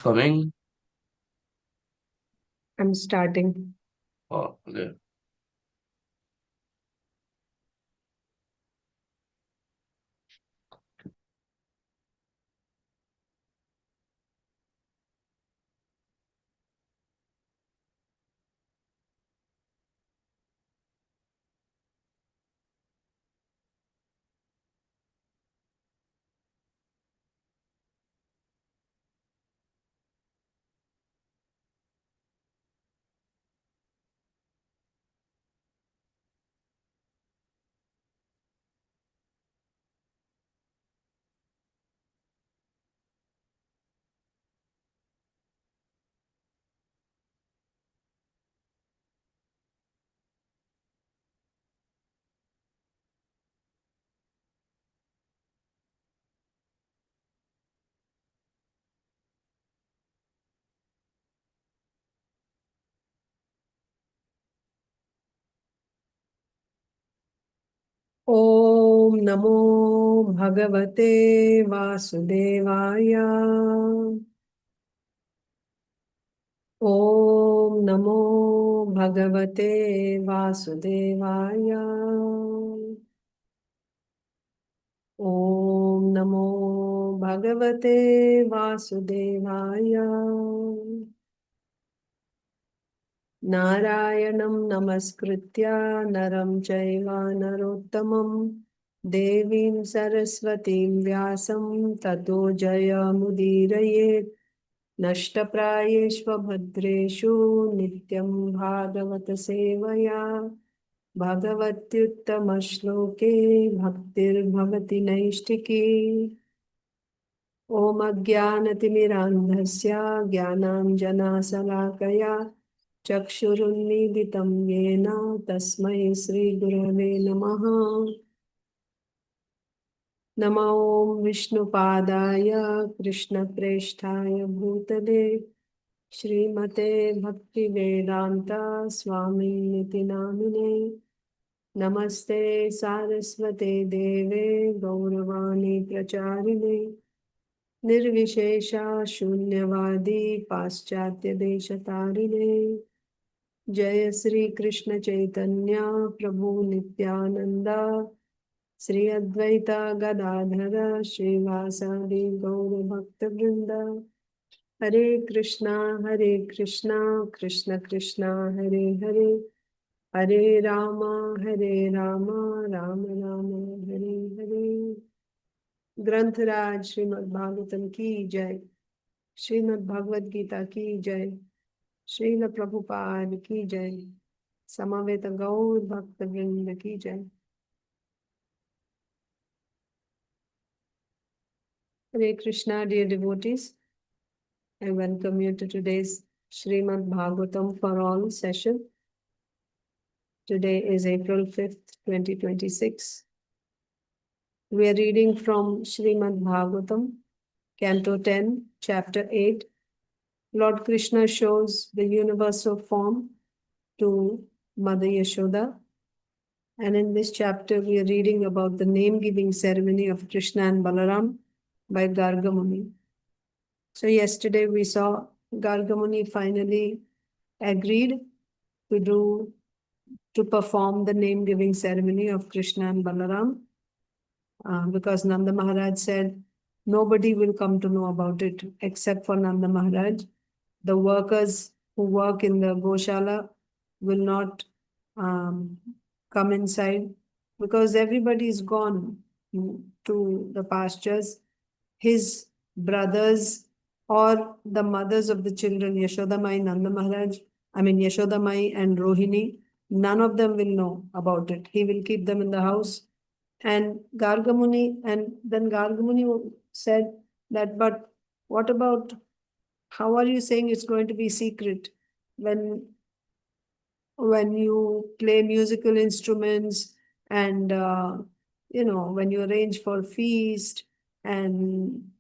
Coming? I'm starting. Oh, okay. Om Namo Bhagavate Vasudevaya. Om Namo Bhagavate Vasudevaya. Om Namo Bhagavate Vasudevaya. Narayanam namaskritya naram chaiva narottamam devim saraswatim vyasam tato jayamudiraye nashtaprayeshva bhadreshu nityam bhagavata sevaya bhagavatyuttama shloke bhaktir bhavati naishtiki Om Ajnanatirandhasya Jnananjana-salakaya Chakshurunmilitam Yena Tasmai Sri Gurave Namaha Nama Om Vishnupadaya Krishna Presthaya Bhutale Srimate Bhaktivedanta Swami Niti Namine Namaste Saraswate Deve Gauravani Pracharine निर्विशेषा शून्यवादी पाश्चात्य देशतारिणे जय श्री कृष्ण चैतन्य प्रभु नित्यानंदा श्री अद्वैता गदाधर श्रीवासादि गौर भक्त वृंद हरे कृष्णा कृष्ण कृष्णा हरे हरे हरे राम राम राम हरे हरे ग्रंथराज श्रीमद् भागवतम की जय श्रीमद् भगवद गीता की जय श्रील प्रभुपाद की जय समवेत गौर भक्त वृंद की जय Hare Krishna, dear devotees. I welcome you to today's Srimad Bhagavatam for All session. Today is April 5th, 2026. We are reading from Srimad Bhagavatam, Canto 10, Chapter 8. Lord Krishna shows the universal form to Mother Yashoda. And in this chapter, we are reading about the name-giving ceremony of Krishna and Balaram by Garga Muni. So yesterday we saw Garga Muni finally agreed to perform the name-giving ceremony of Krishna and Balaram because Nanda Maharaj said nobody will come to know about it except for Nanda Maharaj. The workers who work in the Goshala will not come inside because everybody is gone to the pastures. His brothers or the mothers of the children, Yashodamai, Nanda Maharaj, Yashodamai and Rohini, none of them will know about it. He will keep them in the house. And then Gargamuni said that, but what about, how are you saying it's going to be secret when you play musical instruments and, when you arrange for feast and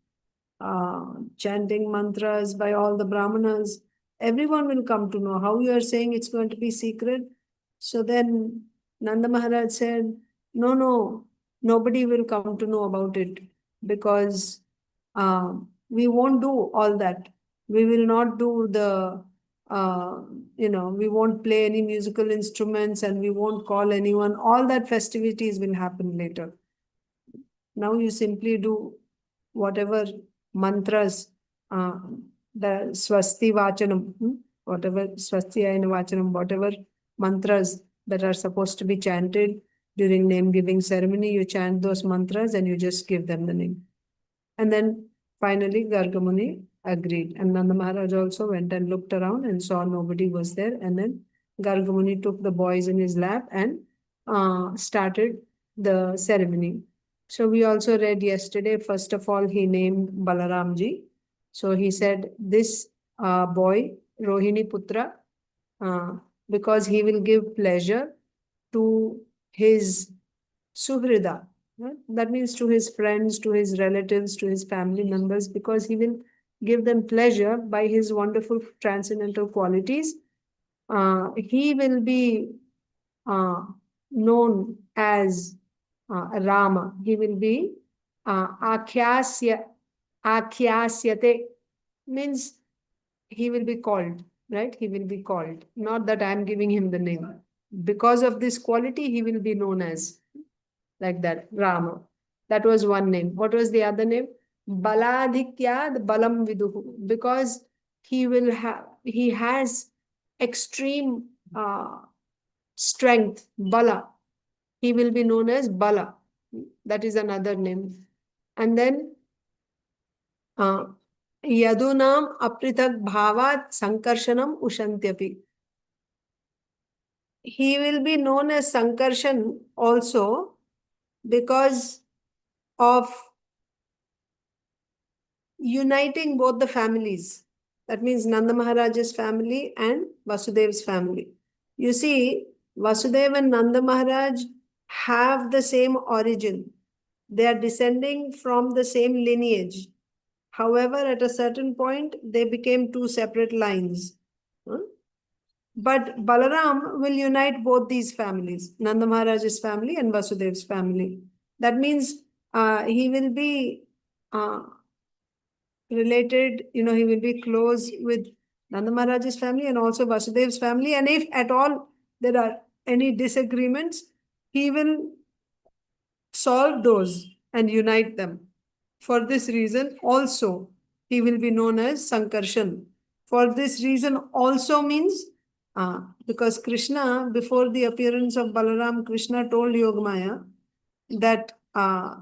chanting mantras by all the brahmanas, everyone will come to know. How you are saying it's going to be secret? So then Nanda Maharaj said, no, nobody will come to know about it because we won't do all that. We will not do the, we won't play any musical instruments and we won't call anyone. All that festivities will happen later. Now you simply do whatever mantras, the swasti vachanam, whatever swasti ayana vachanam, whatever mantras that are supposed to be chanted during name giving ceremony, you chant those mantras and you just give them the name. And then finally Garga Muni agreed. And Nanda Maharaj also went and looked around and saw nobody was there. And then Garga Muni took the boys in his lap and started the ceremony. So we also read yesterday, first of all, he named Balaramji. So he said, this boy, Rohini Putra, because he will give pleasure to his suhrida. That means to his friends, to his relatives, to his family members, because he will give them pleasure by his wonderful transcendental qualities. He will be known as Rama. He will be akyasyate, means he will be called, right? He will be called. Not that I am giving him the name. Because of this quality, he will be known as like that, Rama. That was one name. What was the other name? Baladhikyad balam viduhu. Because he has extreme strength, bala. He will be known as Bala. That is another name. And then Yadunam aprithak bhavat sankarshanam ushantyapi. He will be known as Sankarshan also because of uniting both the families. That means Nanda Maharaj's family and Vasudev's family. You see, Vasudeva and Nanda Maharaj have the same origin. They are descending from the same lineage. However, at a certain point, they became two separate lines. But Balaram will unite both these families, Nanda Maharaj's family and Vasudev's family. That means he will be related, he will be close with Nanda Maharaj's family and also Vasudev's family. And if at all there are any disagreements, he will solve those and unite them. For this reason also, he will be known as Sankarshan. For this reason also means, because Kṛṣṇa, before the appearance of Balaram, Kṛṣṇa told Yogamaya that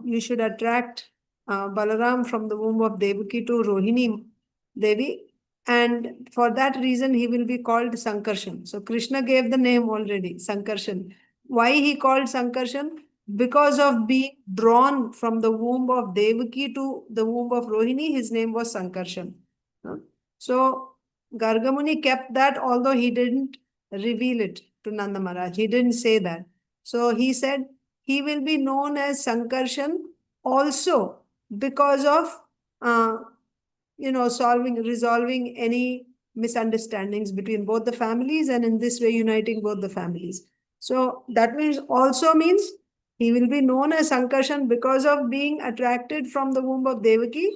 you should attract Balaram from the womb of Devaki to Rohini Devi. And for that reason, he will be called Sankarshan. So Kṛṣṇa gave the name already, Sankarshan. Why he called Sankarshan? Because of being drawn from the womb of Devaki to the womb of Rohini, his name was Sankarshan. So Garga Muni kept that, although he didn't reveal it to Nanda Maharaj. He didn't say that. So he said he will be known as Sankarshan also because of resolving any misunderstandings between both the families, and in this way uniting both the families. So that means also means he will be known as Sankarshan because of being attracted from the womb of Devaki,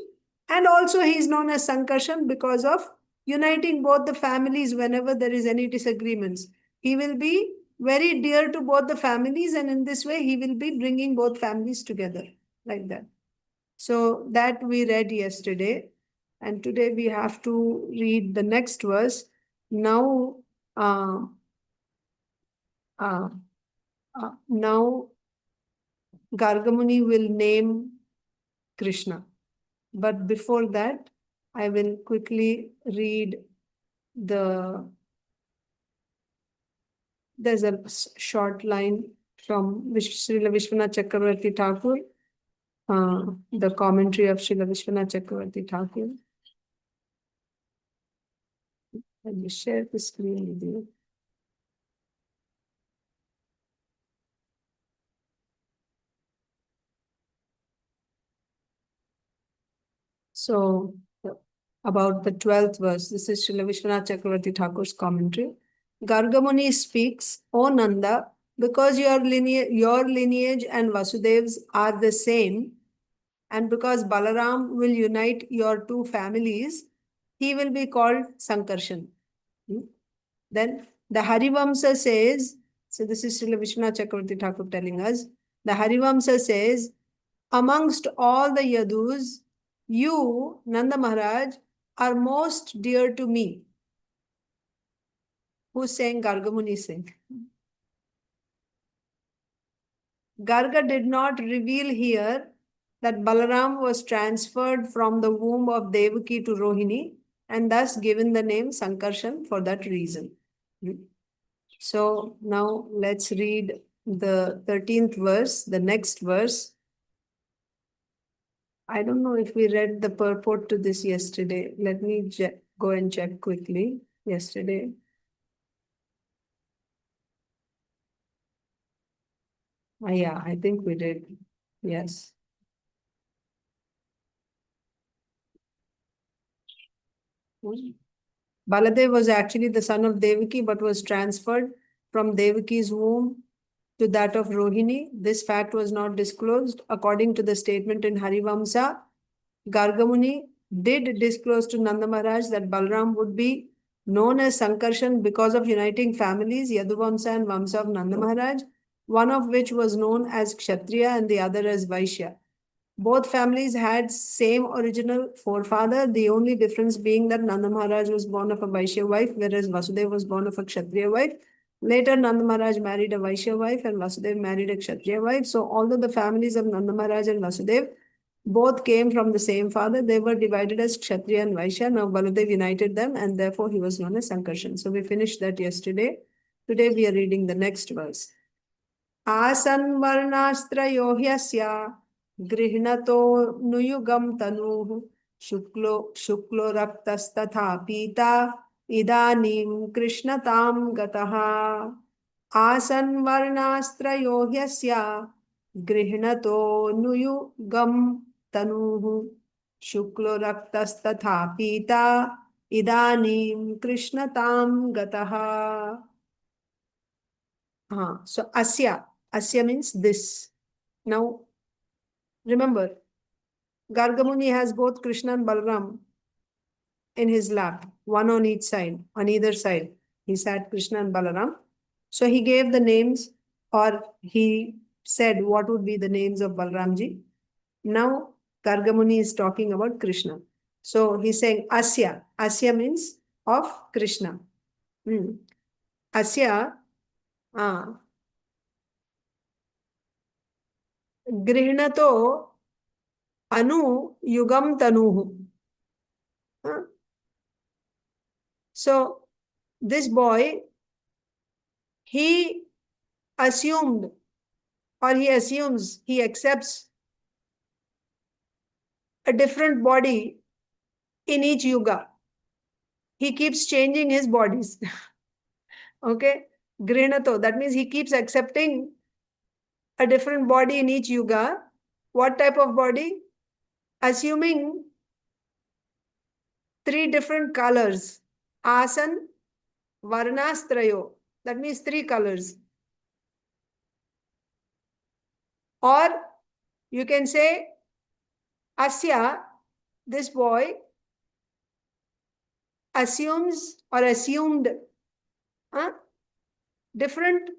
and also he is known as Sankarshan because of uniting both the families whenever there is any disagreements. He will be very dear to both the families, and in this way he will be bringing both families together like that. So that we read yesterday, and today we have to read the next verse. Now, now Garga Muni will name Kṛṣṇa. But before that, I will quickly read there's a short line from Srila Vishwanath Chakravarti Thakur, the commentary of Srila Vishwanath Chakravarti Thakur. Let me share the screen with you. So, about the 12th verse, this is Srila Vishwanath Chakravarti Thakur's commentary. Garga Muni speaks, O Nanda, because your lineage and Vasudev's are the same, and because Balaram will unite your two families, he will be called Sankarshan. Then the Harivamsa says, so this is Srila Vishwanath Chakravarti Thakur telling us, the Harivamsa says, amongst all the Yadus, you, Nanda Maharaj, are most dear to me. Who's saying? Garga Muni saying. Garga did not reveal here that Balaram was transferred from the womb of Devaki to Rohini and thus given the name Sankarshan for that reason. So now let's read the 13th verse, the next verse. I don't know if we read the purport to this yesterday. Let me go and check quickly. Yesterday. Yeah, I think we did. Yes. Baladev was actually the son of Devaki, but was transferred from Devaki's womb to that of Rohini. This fact was not disclosed. According to the statement in Harivamsa, Garga Muni did disclose to Nanda Maharaj that Balaram would be known as Sankarshan because of uniting families, Yaduvamsa and Vamsa of Nanda Maharaj, one of which was known as Kshatriya and the other as Vaishya. Both families had same original forefather, the only difference being that Nanda Maharaj was born of a Vaishya wife, whereas Vasudeva was born of a Kshatriya wife. Later, Nanda Maharaj married a Vaishya wife and Vasudeva married a Kshatriya wife. So, although the families of Nanda Maharaj and Vasudeva both came from the same father, they were divided as Kshatriya and Vaishya. Now, Baladev united them and therefore he was known as Sankarshan. So, we finished that yesterday. Today, we are reading the next verse. Āsan varṇās trayo asya gṛhṇato nuyugaṁ tanūḥ śuklo raktas tathā pīta idānīṁ kṛṣṇatāṁ gataḥ āsan varṇās trayo asya gṛhṇato nuyugaṁ tanūḥ śuklo raktas tathā pīta idānīṁ kṛṣṇatāṁ gataḥ. So asya means this. Now remember, Garga Muni has both Kṛṣṇa and Balaram in his lap, one on each side, on either side. He sat Kṛṣṇa and Balaram. So he gave the names, or he said what would be the names of Balaramji. Now Garga Muni is talking about Kṛṣṇa. So he's saying asya. Asya means of Kṛṣṇa. Asya gṛhṇato nuyugaṁ tanūḥ. So this boy, he assumed, or he assumes, he accepts a different body in each yuga. He keeps changing his bodies. Okay? Gṛhṇato, that means he keeps accepting a different body in each yuga. What type of body? Assuming 3 different colors. Āsan, varṇās, trayo. That means 3 colors. Or you can say asya, this boy assumes or assumed different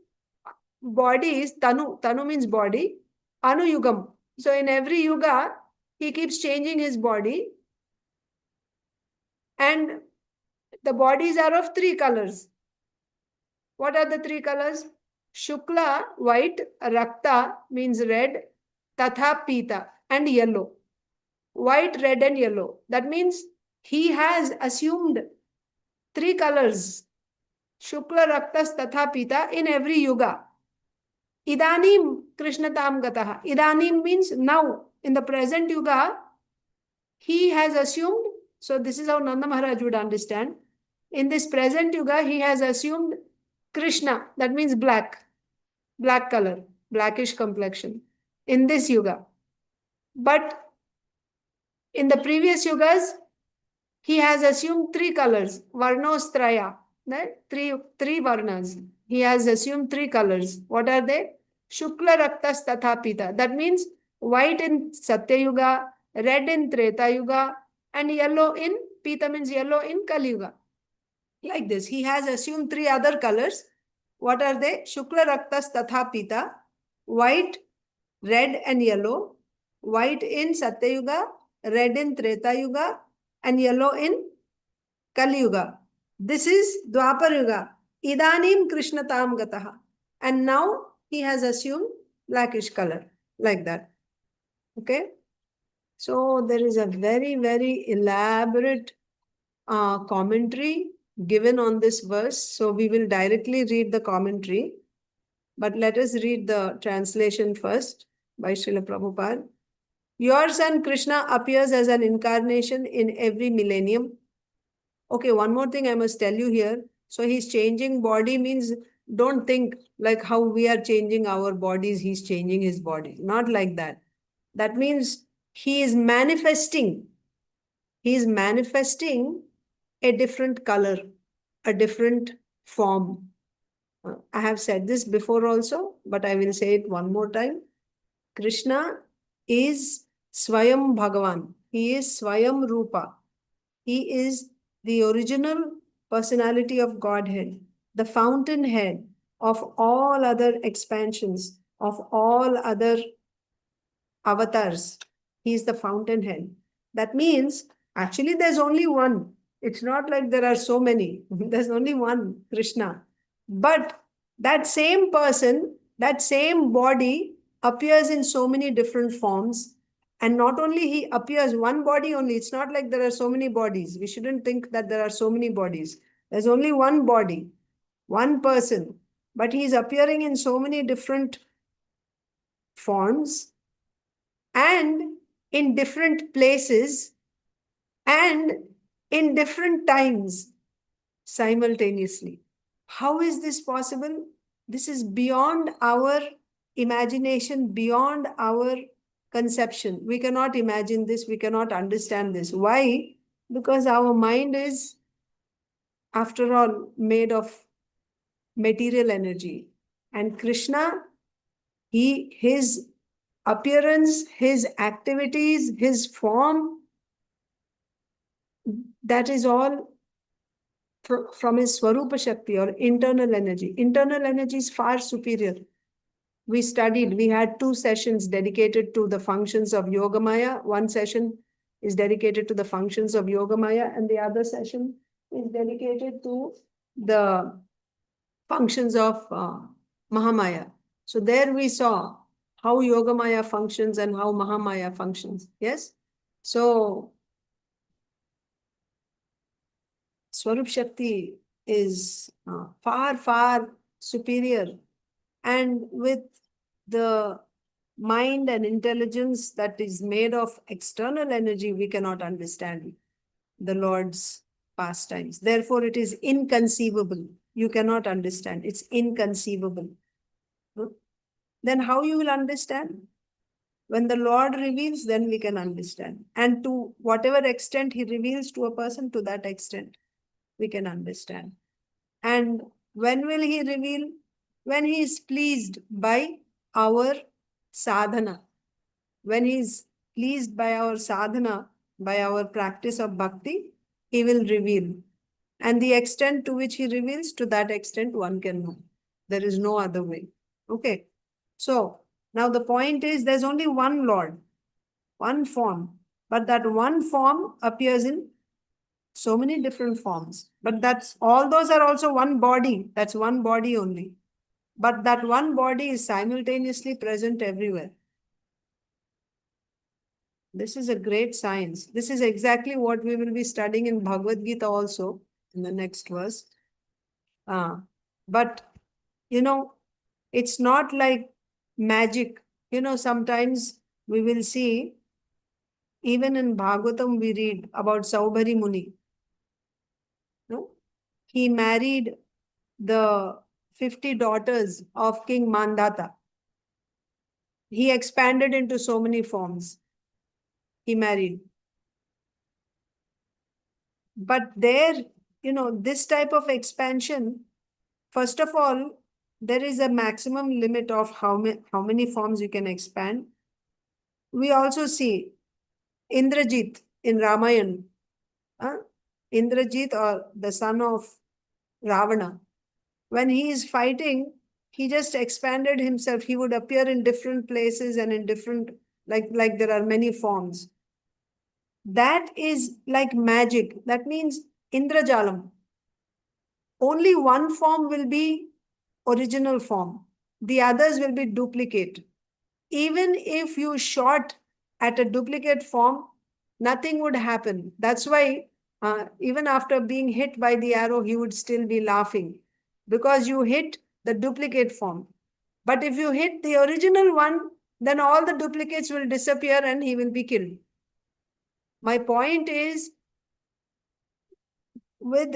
bodies. Tanu means body. Anuyugam. So in every yuga, he keeps changing his body. And the bodies are of 3 colors. What are the 3 colors? Śukla, white. Rakta means red. Tathā, pīta, and yellow. White, red, and yellow. That means he has assumed 3 colors. Śukla, raktas, tathā, pīta in every yuga. Idānīṁ kṛṣṇatāṁ gataḥ. Idānīṁ means now. In the present yuga, he has assumed. So this is how Nanda Maharaj would understand. In this present yuga, he has assumed Kṛṣṇa. That means black. Black color. Blackish complexion. In this yuga. But in the previous yugas, he has assumed 3 colors. Varṇās traya. Right? Three varṇās. He has assumed 3 colors. What are they? Śukla, raktas, tathā, pīta. That means white in Satya Yuga, red in Treta Yuga, and yellow in pīta means yellow in Kali Yuga. Like this. He has assumed 3 other colors. What are they? Śuklo, raktas, tathā, pīta. White, red and yellow. White in Satyayuga, red in Treta-yuga, and yellow in Kali Yuga. This is Dvāpara-yuga. idānīṁ kṛṣṇatāṁ gataḥ. And now he has assumed blackish color. Like that. Okay. So there is a very, very elaborate commentary given on this verse. So we will directly read the commentary. But let us read the translation first by Srila Prabhupada. Your son Kṛṣṇa appears as an incarnation in every millennium. Okay, one more thing I must tell you here. So he's changing body means don't think like how we are changing our bodies, he's changing his body. Not like that. That means he is manifesting. He is manifesting a different color, a different form. I have said this before also, but I will say it one more time. Kṛṣṇa is Swayam Bhagavan. He is Swayam Rupa. He is the original personality of Godhead, the fountainhead of all other expansions, of all other avatars. He is the fountainhead. That means, actually there's only one. It's not like there are so many. There's only one, Kṛṣṇa. But that same person, that same body appears in so many different forms. And not only he appears one body only, it's not like there are so many bodies. We shouldn't think that there are so many bodies. There's only one body, one person, but he is appearing in so many different forms and in different places and in different times simultaneously. How is this possible? This is beyond our imagination, beyond our conception. We cannot imagine this. We cannot understand this. Why? Because our mind is, after all, made of material energy. And Kṛṣṇa, his appearance, his activities, his form, that is all from his Swarupa Shakti or internal energy. Internal energy is far superior. We studied, we had 2 sessions dedicated to the functions of Yogamaya. One session is dedicated to the functions of Yogamaya, and the other session is dedicated to the functions of Mahamaya. So there we saw how Yogamaya functions and how Mahamaya functions. Yes? So Swarup Shakti is far, far superior. And with the mind and intelligence that is made of external energy, we cannot understand the Lord's pastimes. Therefore, it is inconceivable. You cannot understand. It's inconceivable. Then how you will understand? When the Lord reveals, then we can understand. And to whatever extent he reveals to a person, to that extent, we can understand. And when will he reveal? When he is pleased by our sadhana. When he is pleased by our sadhana, by our practice of bhakti, he will reveal. And the extent to which he reveals, to that extent one can know. There is no other way. Okay. So, now the point is there's only one Lord, one form. But that one form appears in so many different forms. But all those are also one body. That's one body only. But that one body is simultaneously present everywhere. This is a great science. This is exactly what we will be studying in Bhagavad Gita also in the next verse. But, it's not like magic. Sometimes we will see, even in Bhagavatam we read about Saubhari Muni. No? He married the 50 daughters of King Mandata. He expanded into so many forms. He married. But there, this type of expansion, first of all, there is a maximum limit of how many forms you can expand. We also see Indrajit in Ramayana. Indrajit, or the son of Ravana, when he is fighting, he just expanded himself. He would appear in different places and in different, like there are many forms. That is like magic. That means Indrajalam. Only one form will be original form. The others will be duplicate. Even if you shot at a duplicate form, nothing would happen. That's why even after being hit by the arrow, he would still be laughing, because you hit the duplicate form. But if you hit the original one, then all the duplicates will disappear and he will be killed. My point is, with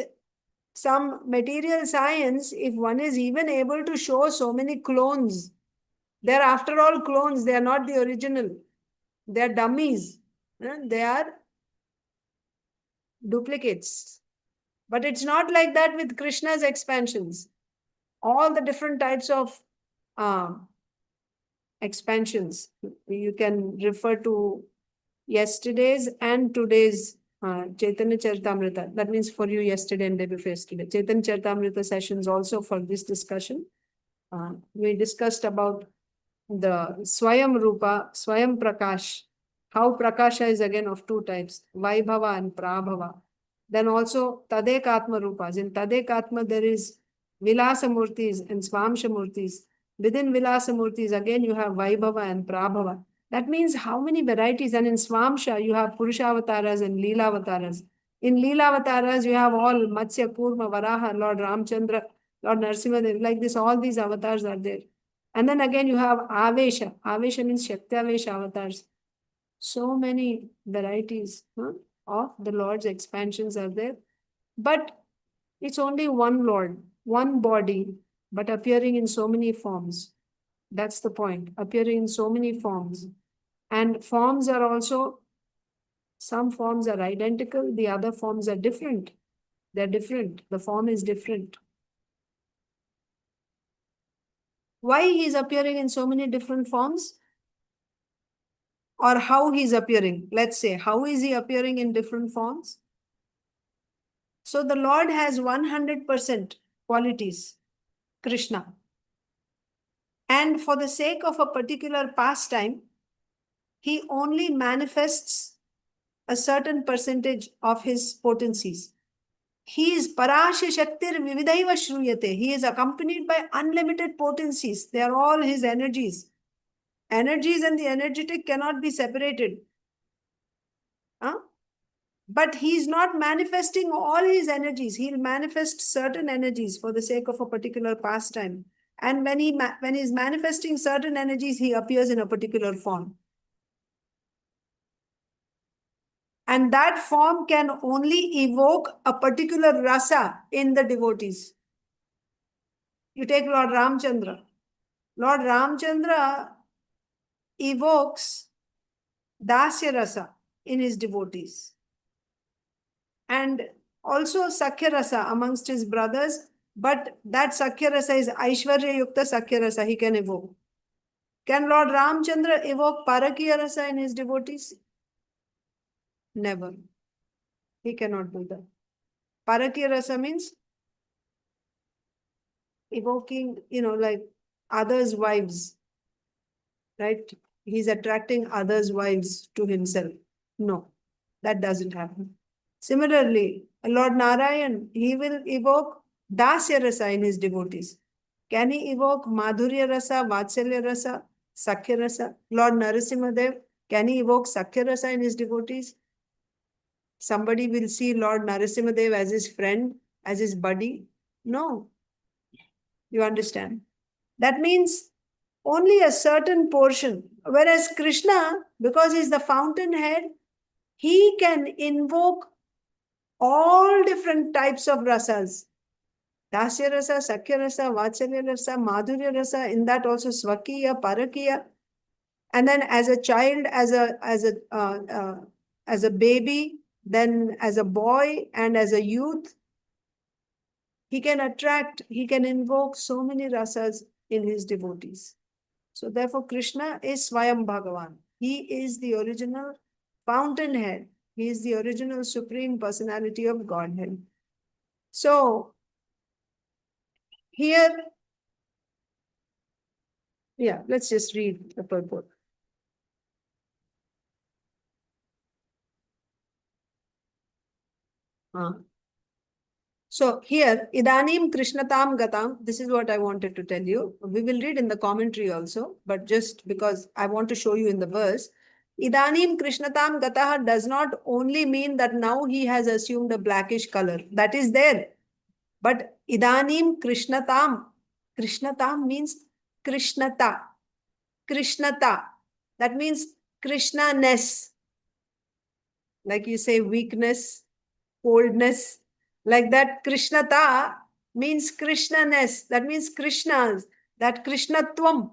some material science, if one is even able to show so many clones, they're after all clones, they are not the original. They are dummies. They are duplicates. But it's not like that with Krishna's expansions. All the different types of expansions. You can refer to yesterday's and today's Chaitanya Charitamrita. That means for you yesterday and day before yesterday. Chaitanya Charitamrita sessions also for this discussion. We discussed about the Swayam Rupa, Swayam Prakash, how Prakasha is again of two types, Vaibhava and Prabhava. Then also Tadekatma Rupas. In Tadekatma there is Vilasa Murtis and Swamsha Murtis. Within Vilasa Murtis again you have Vaibhava and Prabhava. That means how many varieties. And in Swamsha you have Purushavataras and Leelavataras. In Leelavataras you have all Matsya, Kurma, Varaha, Lord Rāmacandra, Lord Narasimha, like this, all these avatars are there. And then again you have Avesha. Avesha means Shakti-avesha avatars. So many varieties of the Lord's expansions are there. But it's only one Lord, one body, but appearing in so many forms. That's the point. Appearing in so many forms. And forms are also, some forms are identical, the other forms are different. They're different. The form is different. Why he's appearing in so many different forms? Or how he's appearing? Let's say, how is he appearing in different forms? So the Lord has 100% qualities, Kṛṣṇa. And for the sake of a particular pastime, he only manifests a certain percentage of his potencies. He is parāsya shaktir vividhaiva śrūyate. He is accompanied by unlimited potencies. They are all his energies. Energies and the energetic cannot be separated. But he is not manifesting all his energies. He will manifest certain energies for the sake of a particular pastime. And when he is manifesting certain energies, he appears in a particular form. And that form can only evoke a particular rasa in the devotees. You take Lord Rāmacandra. Lord Rāmacandra evokes dasya rasa in his devotees. And also Sakhya rasa amongst his brothers. But that Sakhya rasa is Aishwarya-yukta Sakhya rasa he can evoke. Can Lord Rāmacandra evoke Parakiya rasa in his devotees? Never. He cannot do that. Parakiya rasa means evoking, like others' wives. Right? He's attracting others' wives to himself. No, that doesn't happen. Similarly, Lord Narayan, he will evoke dasya rasa in his devotees. Can he evoke madhurya rasa, vatsalya rasa, sakhya rasa? Lord Narasimhadev, can he evoke sakhya rasa in his devotees? Somebody will see Lord Narasimhadev as his friend, as his buddy. No. You understand? That means only a certain portion. Whereas Kṛṣṇa, because he is the fountainhead, he can invoke all different types of rasas. Dasya rasa, sakhya rasa, vatsalya rasa, madhurya rasa, in that also swakiya, parakiya. And then as a child, as a baby, then as a boy and as a youth, he can attract, he can invoke so many rasas in his devotees. So therefore Kṛṣṇa is Swayam Bhagavan. He is the original fountainhead. He is the original Supreme Personality of Godhead. So, here, yeah, let's just read the purport. So here, idānīṁ kṛṣṇatāṁ gataḥ, this is what I wanted to tell you. We will read in the commentary also, but just because I want to show you in the verse, idānīṁ kṛṣṇatāṁ gataḥ does not only mean that now he has assumed a blackish color. That is there. But idānīṁ kṛṣṇatāṁ, kṛṣṇatāṁ means kṛṣṇata, kṛṣṇata. That means Kṛṣṇa-ness. Like you say weakness, coldness. Like that, kṛṣṇata means Kṛṣṇa-ness. That means Kṛṣṇas, that kṛṣṇatāṁ.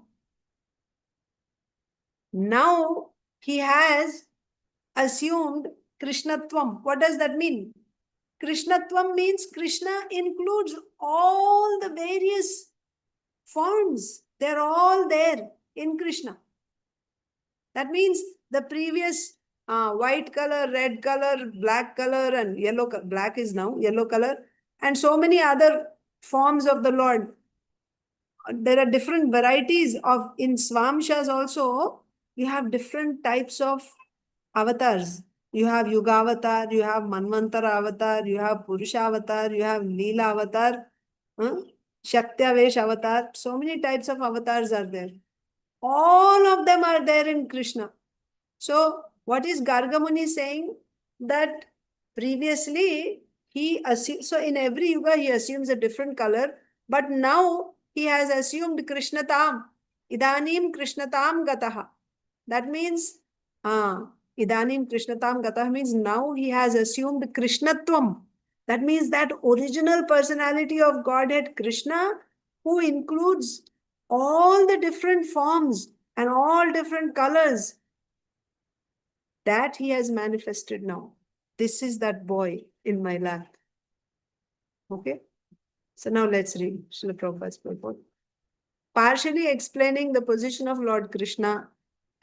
Now he has assumed kṛṣṇatāṁ. What does that mean? Kṛṣṇatāṁ means Kṛṣṇa includes all the various forms. They're all there in Kṛṣṇa. That means the previous white color, red color, black color, and yellow color. Black is now yellow color, and so many other forms of the Lord. There are different varieties of, in Swamshas also, you have different types of avatars. You have Yuga avatar, you have Manvantara avatar, you have Purusha avatar, you have Leela avatar, Shaktyavesh avatar. So many types of avatars are there. All of them are there in Kṛṣṇa. So, what is Garga Muni saying? That previously he assumed, so in every yuga he assumes a different color, but now he has assumed kṛṣṇatāṁ. idānīṁ kṛṣṇatāṁ gataḥ. That means, idānīṁ kṛṣṇatāṁ gataḥ means now he has assumed kṛṣṇatvaṁ. That means that original personality of Godhead Kṛṣṇa, who includes all the different forms and all different colors, that he has manifested now. This is that boy in my lap. Okay? So now let's read Srila Prabhupada's purport. Partially explaining the position of Lord Kṛṣṇa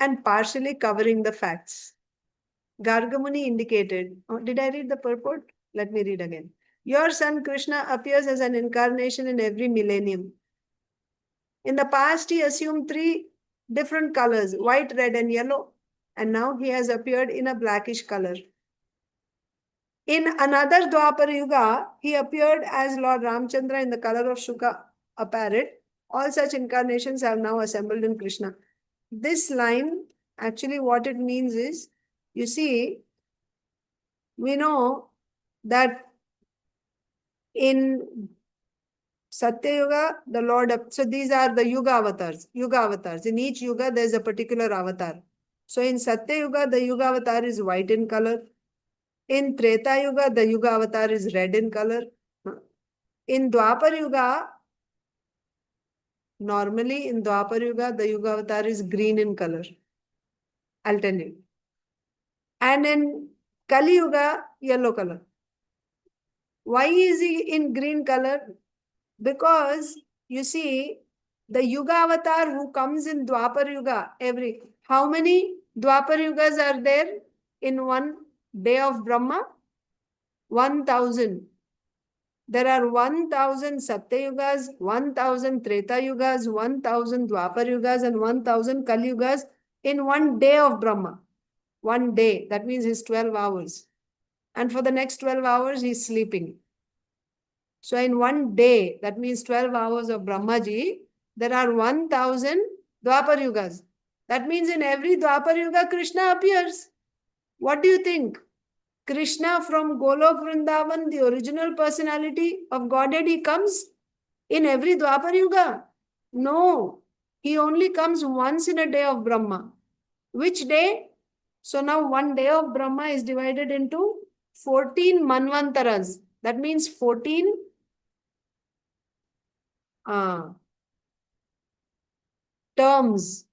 and partially covering the facts. Garga Muni indicated, did I read the purport? Let me read again. Your son Kṛṣṇa appears as an incarnation in every millennium. In the past, he assumed 3 different colors, white, red, and yellow. And now he has appeared in a blackish color. In another Dvāpara-yuga, he appeared as Lord Rāmacandra in the color of śuka, a parrot. All such incarnations have now assembled in Kṛṣṇa. This line, actually what it means is, you see, we know that in Satya-yuga, the Lord, so these are the yuga avatars. In each yuga, there is a particular avatar. So in Satya-yuga, the yuga avatar is white in color. In Treta-yuga, the yuga avatar is red in color. In Dvāpara-yuga, normally in Dvāpara-yuga, the yuga avatar is green in color. I'll tell you. And in Kali-yuga, yellow color. Why is he in green color? Because, you see, the yuga avatar who comes in Dvāpara-yuga, how many Dvāpara-yugas are there in one day of Brahma? 1,000. There are 1,000 Satya-yugas, 1,000 Treta-yugas, 1,000 Dvāpara-yugas, and 1,000 Kali-yugas in one day of Brahma. One day, that means his 12 hours. And for the next 12 hours, he's sleeping. So in one day, that means 12 hours of Brahmaji, there are 1,000 Dvāpara-yugas. That means in every Dvāpara-yuga, Kṛṣṇa appears. What do you think? Kṛṣṇa from Golok Vrindavan, the original personality of Godhead, he comes in every Dvāpara-yuga? No. He only comes once in a day of Brahma. Which day? So now one day of Brahma is divided into 14 manvantaras. That means 14 terms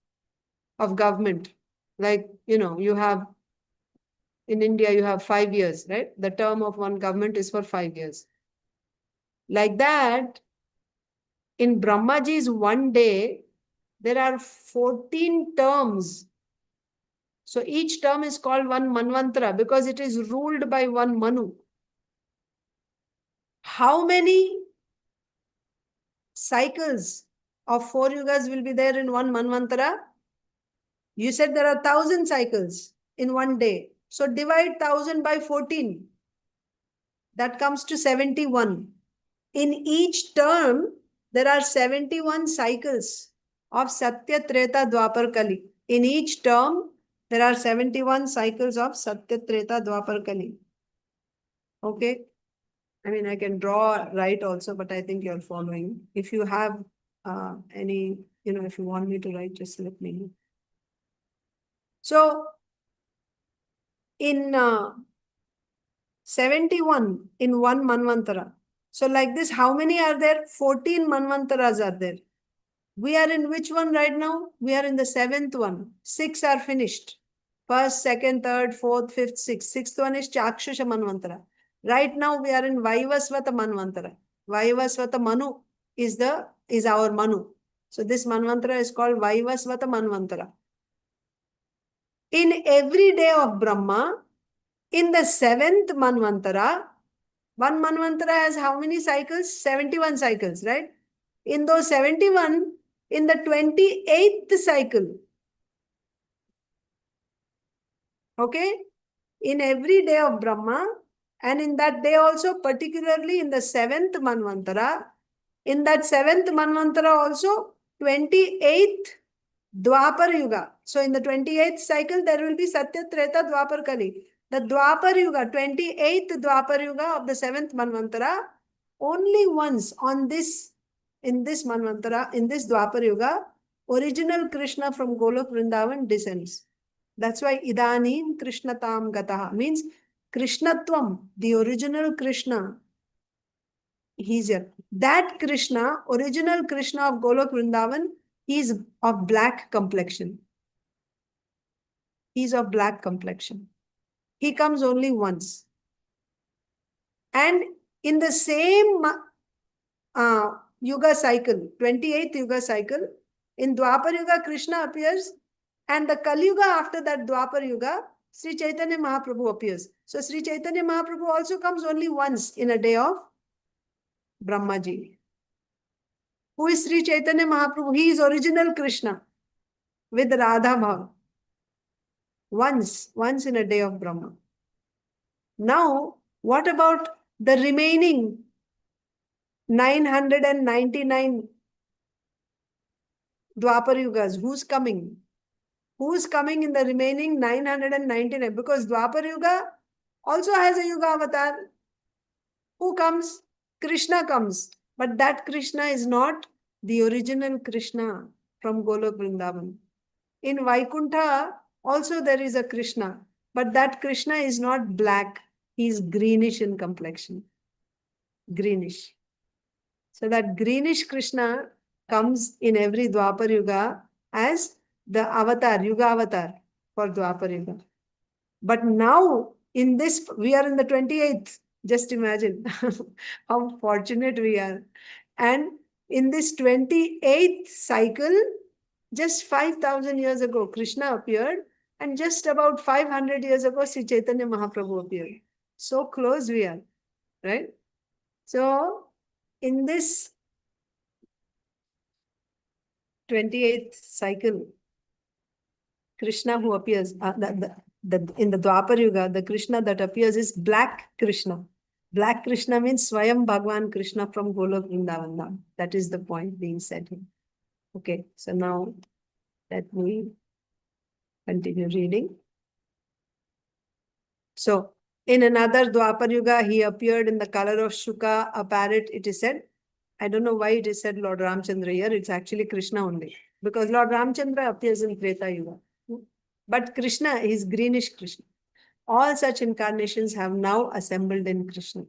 of government. Like, you have, in India, you have 5 years, right? The term of one government is for 5 years. Like that, in Brahmaji's one day, there are 14 terms. So each term is called one manvantara because it is ruled by one Manu. How many cycles of 4 yugas will be there in one manvantara? You said there are 1,000 cycles in one day. So divide 1,000 by 14. That comes to 71. In each term, there are 71 cycles of Satya, Treta, Dvāpara, Kali. In each term, there are 71 cycles of Satya, Treta, Dvāpara, Kali. Okay? I mean, I can draw right also, but I think you're following. If you have any, if you want me to write, just let me know. So, in 71 in one manvantara. So like this, how many are there? 14 manvantaras are there. We are in which one right now? We are in the 7th one. 6 are finished. First, second, third, fourth, fifth, sixth. 6th one is Chakshusha manvantara. Right now we are in Vaivasvata manvantara. Vaivasvata Manu is our Manu. So this manvantara is called Vaivasvata manvantara. In every day of Brahma, in the 7th manvantara, one manvantara has how many cycles? 71 cycles, right? In those 71, in the 28th cycle, okay, in every day of Brahma, and in that day also, particularly in the 7th manvantara, in that 7th manvantara also, 28th Dvāpara-yuga. So in the 28th cycle, there will be Satya, Treta, Dvāpara, Kali. The Dvāpara-yuga, 28th Dvāpara-yuga of the 7th manvantara, only once in this manvantara, in this Dvāpara-yuga, original Kṛṣṇa from Golok Vrindavan descends. That's why idānīṁ kṛṣṇatāṁ gataḥ means kṛṣṇatāṁ, the original Kṛṣṇa. He's here. That Kṛṣṇa, original Kṛṣṇa of Golok Vrindavan, he is of black complexion. He's of black complexion. He comes only once. And in the same yuga cycle, 28th yuga cycle, in Dvāpara-yuga, Kṛṣṇa appears, and the Kali Yuga after that Dvāpara-yuga, Sri Chaitanya Mahaprabhu appears. So Sri Chaitanya Mahaprabhu also comes only once in a day of Brahmaji. Who is Sri Chaitanya Mahaprabhu? He is original Kṛṣṇa with Radha Bhav. Once in a day of Brahma. Now, what about the remaining 999 Dvāpara-yugas? Who's coming? Who's coming in the remaining 999? Because Dvāpara-yuga also has a Yuga avatar. Who comes? Kṛṣṇa comes. But that Kṛṣṇa is not the original Kṛṣṇa from Golok Vrindavan. In Vaikuntha, also there is a Kṛṣṇa. But that Kṛṣṇa is not black. He is greenish in complexion. Greenish. So that greenish Kṛṣṇa comes in every Dvāpara-yuga as the avatar, Yuga avatar for Dvāpara-yuga. But now, in this, we are in the 28th. Just imagine how fortunate we are. And in this 28th cycle, just 5,000 years ago, Kṛṣṇa appeared. And just about 500 years ago, Sri Chaitanya Mahaprabhu appeared. So close we are, right? So, in this 28th cycle, Kṛṣṇa who appears, in the Dvāpara-yuga, the Kṛṣṇa that appears is black Kṛṣṇa. Black Kṛṣṇa means Swayam Bhagwan Kṛṣṇa from Golok Vrindavan. That is the point being said here. Okay, so now let me continue reading. So, in another Dvāpara-yuga, he appeared in the color of śuka, a parrot, it is said. I don't know why it is said Lord Rāmacandra here. It's actually Kṛṣṇa only. Because Lord Rāmacandra appears in Treta-yuga. But Kṛṣṇa is greenish Kṛṣṇa. All such incarnations have now assembled in Kṛṣṇa.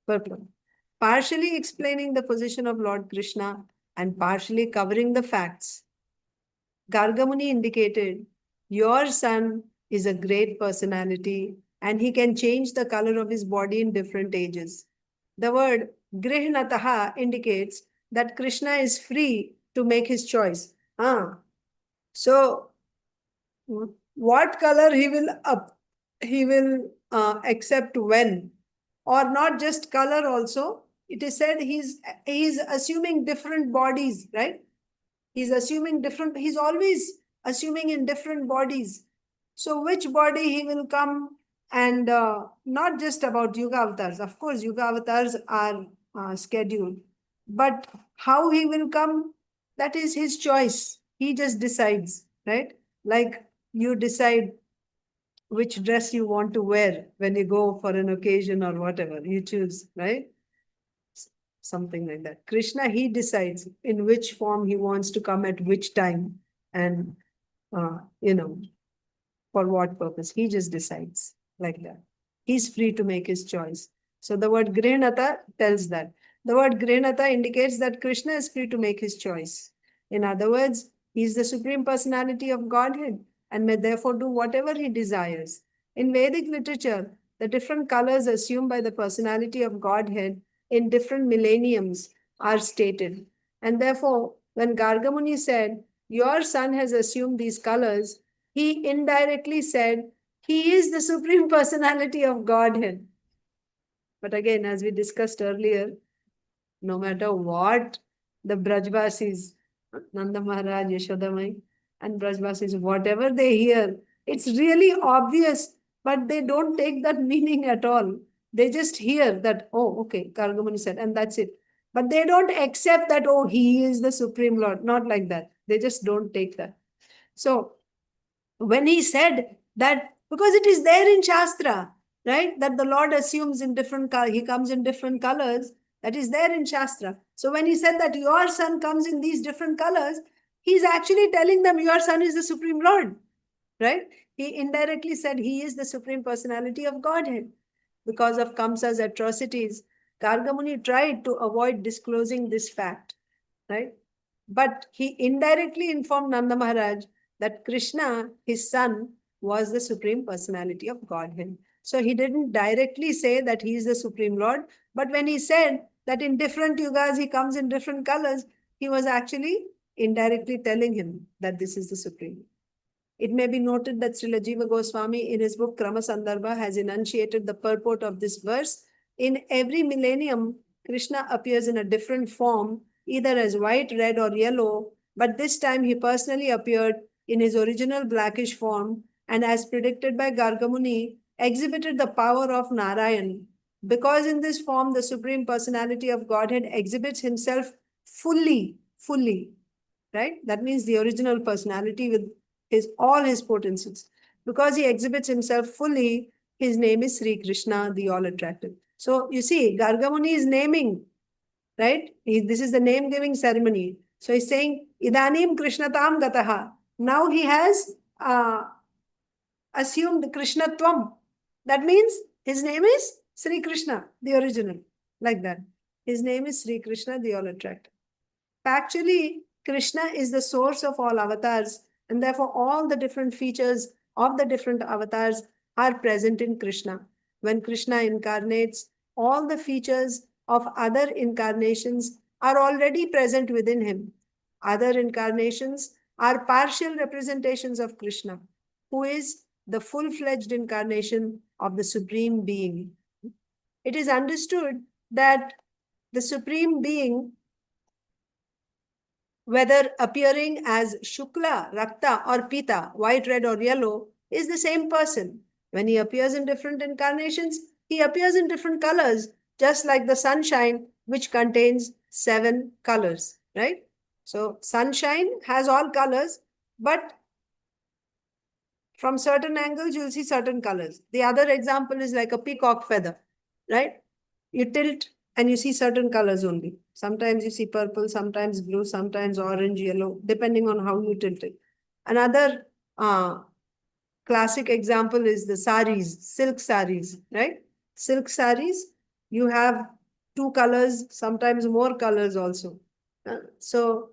Purple. Partially explaining the position of Lord Kṛṣṇa and partially covering the facts. Gargamuni indicated, your son is a great personality and he can change the color of his body in different ages. The word gṛhṇato indicates that Kṛṣṇa is free to make his choice. So, what color he will accept when, or not just color also. It is said he's assuming different bodies, right? He's always assuming in different bodies. So which body he will come, and not just about yuga avatars. Of course, yuga avatars are scheduled, but how he will come, that is his choice. He just decides, right? Like you decide which dress you want to wear when you go for an occasion or whatever. You choose, right? Something like that. Kṛṣṇa, he decides in which form he wants to come at which time, and for what purpose. He just decides like that. He's free to make his choice. So the word gṛhṇato tells that. The word gṛhṇato indicates that Kṛṣṇa is free to make his choice. In other words, he is the Supreme Personality of Godhead and may therefore do whatever he desires. In Vedic literature, the different colors assumed by the personality of Godhead in different millenniums are stated. And therefore, when Garga Muni said, your son has assumed these colors, he indirectly said, he is the Supreme Personality of Godhead. But again, as we discussed earlier, no matter what the Brajvasis, Nanda Maharaj, Yashodamai, and Brajvasis, whatever they hear, it's really obvious, but they don't take that meaning at all. They just hear that, oh, okay, Garga Muni said, and that's it. But they don't accept that, oh, he is the Supreme Lord. Not like that. They just don't take that. So, when he said that, because it is there in Shastra, right, that the Lord assumes in different colors, he comes in different colors, that is there in Shastra. So when he said that your son comes in these different colors, he's actually telling them your son is the Supreme Lord, right? He indirectly said he is the Supreme Personality of Godhead. Because of Kamsa's atrocities, Garga Muni tried to avoid disclosing this fact, right? But he indirectly informed Nanda Maharaj that Kṛṣṇa, his son, was the Supreme Personality of Godhead. So he didn't directly say that he is the Supreme Lord, but when he said that in different yugas he comes in different colors, he was actually indirectly telling him that this is the Supreme. It may be noted that Srila Jiva Goswami in his book Krama Sandarbha has enunciated the purport of this verse. In every millennium, Kṛṣṇa appears in a different form, either as white, red, or yellow, but this time he personally appeared in his original blackish form and, as predicted by Garga Muni, exhibited the power of Narayan. Because in this form, the Supreme Personality of Godhead exhibits himself fully, right? That means the original personality with all his potencies. Because he exhibits himself fully, his name is Sri Kṛṣṇa, the all-attractive. So you see, Garga Muni is naming, right? This is the name-giving ceremony. So he's saying, idānīṁ kṛṣṇatāṁ gataḥ. Now he has assumed kṛṣṇatāṁ. That means his name is Sri Kṛṣṇa, the original. Like that. His name is Sri Kṛṣṇa, the all-attractive. Factually, Kṛṣṇa is the source of all avatars, and therefore all the different features of the different avatars are present in Kṛṣṇa. When Kṛṣṇa incarnates, all the features of other incarnations are already present within him. Other incarnations are partial representations of Kṛṣṇa, who is the full-fledged incarnation of the Supreme Being. It is understood that the Supreme Being, whether appearing as śukla, rakta, or pīta, white, red, or yellow, is the same person. When he appears in different incarnations, he appears in different colors, just like the sunshine, which contains 7 colors, right? So sunshine has all colors, but from certain angles, you'll see certain colors. The other example is like a peacock feather, right? You tilt and you see certain colors only. Sometimes you see purple, sometimes blue, sometimes orange, yellow, depending on how you tilt it. Another classic example is the saris, silk saris, right? Silk saris, you have 2 colors, sometimes more colors also. So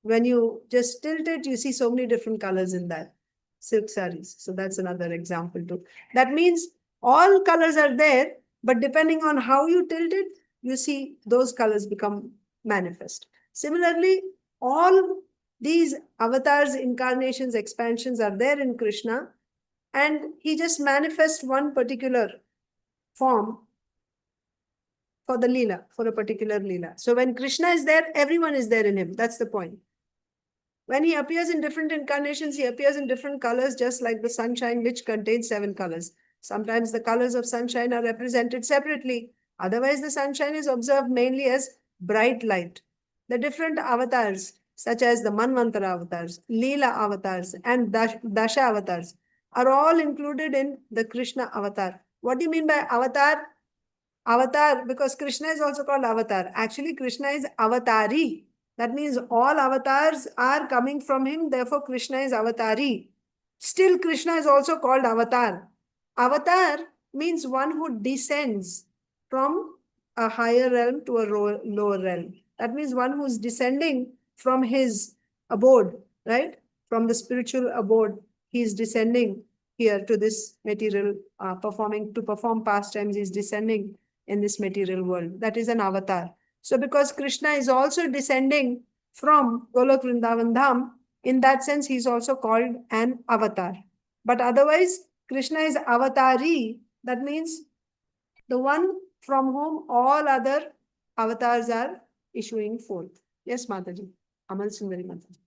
when you just tilt it, you see so many different colors in that silk saris. So that's another example too. That means all colors are there, but depending on how you tilt it, you see those colors become manifest. Similarly, all these avatars, incarnations, expansions are there in Kṛṣṇa, and he just manifests one particular form for the Leela, for a particular Leela. So when Kṛṣṇa is there, everyone is there in him. That's the point. When he appears in different incarnations, he appears in different colors, just like the sunshine, which contains 7 colors. Sometimes the colors of sunshine are represented separately. Otherwise, the sunshine is observed mainly as bright light. The different avatars, such as the Manvantara avatars, Leela avatars, and Dasha avatars, are all included in the Kṛṣṇa avatar. What do you mean by avatar? Avatar, because Kṛṣṇa is also called avatar. Actually, Kṛṣṇa is avatari. That means all avatars are coming from him. Therefore, Kṛṣṇa is avatari. Still, Kṛṣṇa is also called avatar. Avatar means one who descends from a higher realm to a lower realm. That means one who is descending from his abode, right? From the spiritual abode, he is descending here to this material, to perform pastimes. He is descending in this material world. That is an avatar. So because Kṛṣṇa is also descending from Golok Vrindavan Dham, in that sense, he is also called an avatar. But otherwise, Kṛṣṇa is avatari. That means the one from whom all other avatars are issuing forth. Yes, Mataji. Amal Sundari Mataji.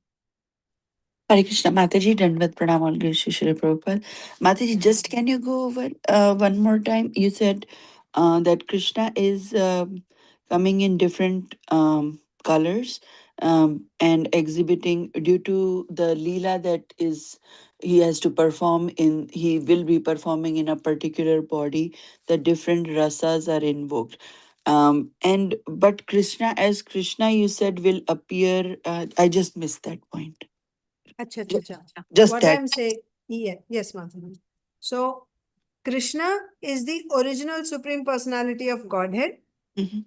Hare Krishna, Mataji, Dandvat Pranam, all Guru Shri Prabhupada. Mataji, just can you go over one more time? You said that Krishna is coming in different colors and exhibiting due to the Leela that is he has to perform in, he will be performing in a particular body, the different rasas are invoked. But Krishna, as Krishna, you said, will appear. I just missed that point. Acha, acha, acha. Just what that. I'm saying, yes, Madhuri. So, Kṛṣṇa is the original Supreme Personality of Godhead. Mhm.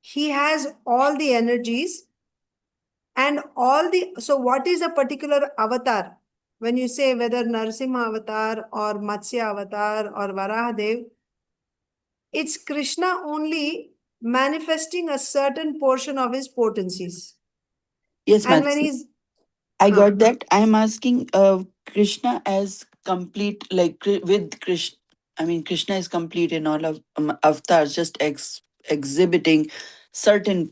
He has all the energies and all the. So, what is a particular avatar? When you say whether Narasimha avatar or Matsya avatar or Varahadev, it's Kṛṣṇa only manifesting a certain portion of his potencies. Yes, And when Mataji. he's. I got that. I'm asking Krishna as complete, like with Krishna. I mean, Krishna is complete in all of avatars, just exhibiting certain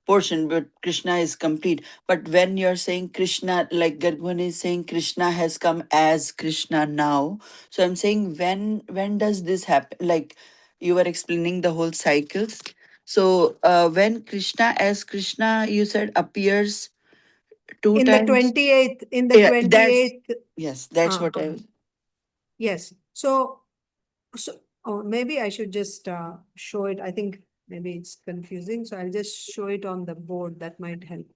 portion, but Krishna is complete. But when you're saying Krishna, like Gargwan is saying, Krishna has come as Krishna now. So I'm saying, when does this happen? Like you were explaining the whole cycles. So when Krishna as Krishna, you said appears two in times. In the Yeah, 28th. yes, that's what I was. Yes. So maybe I should just show it. I think maybe it's confusing. So I'll just show it on the board. That might help.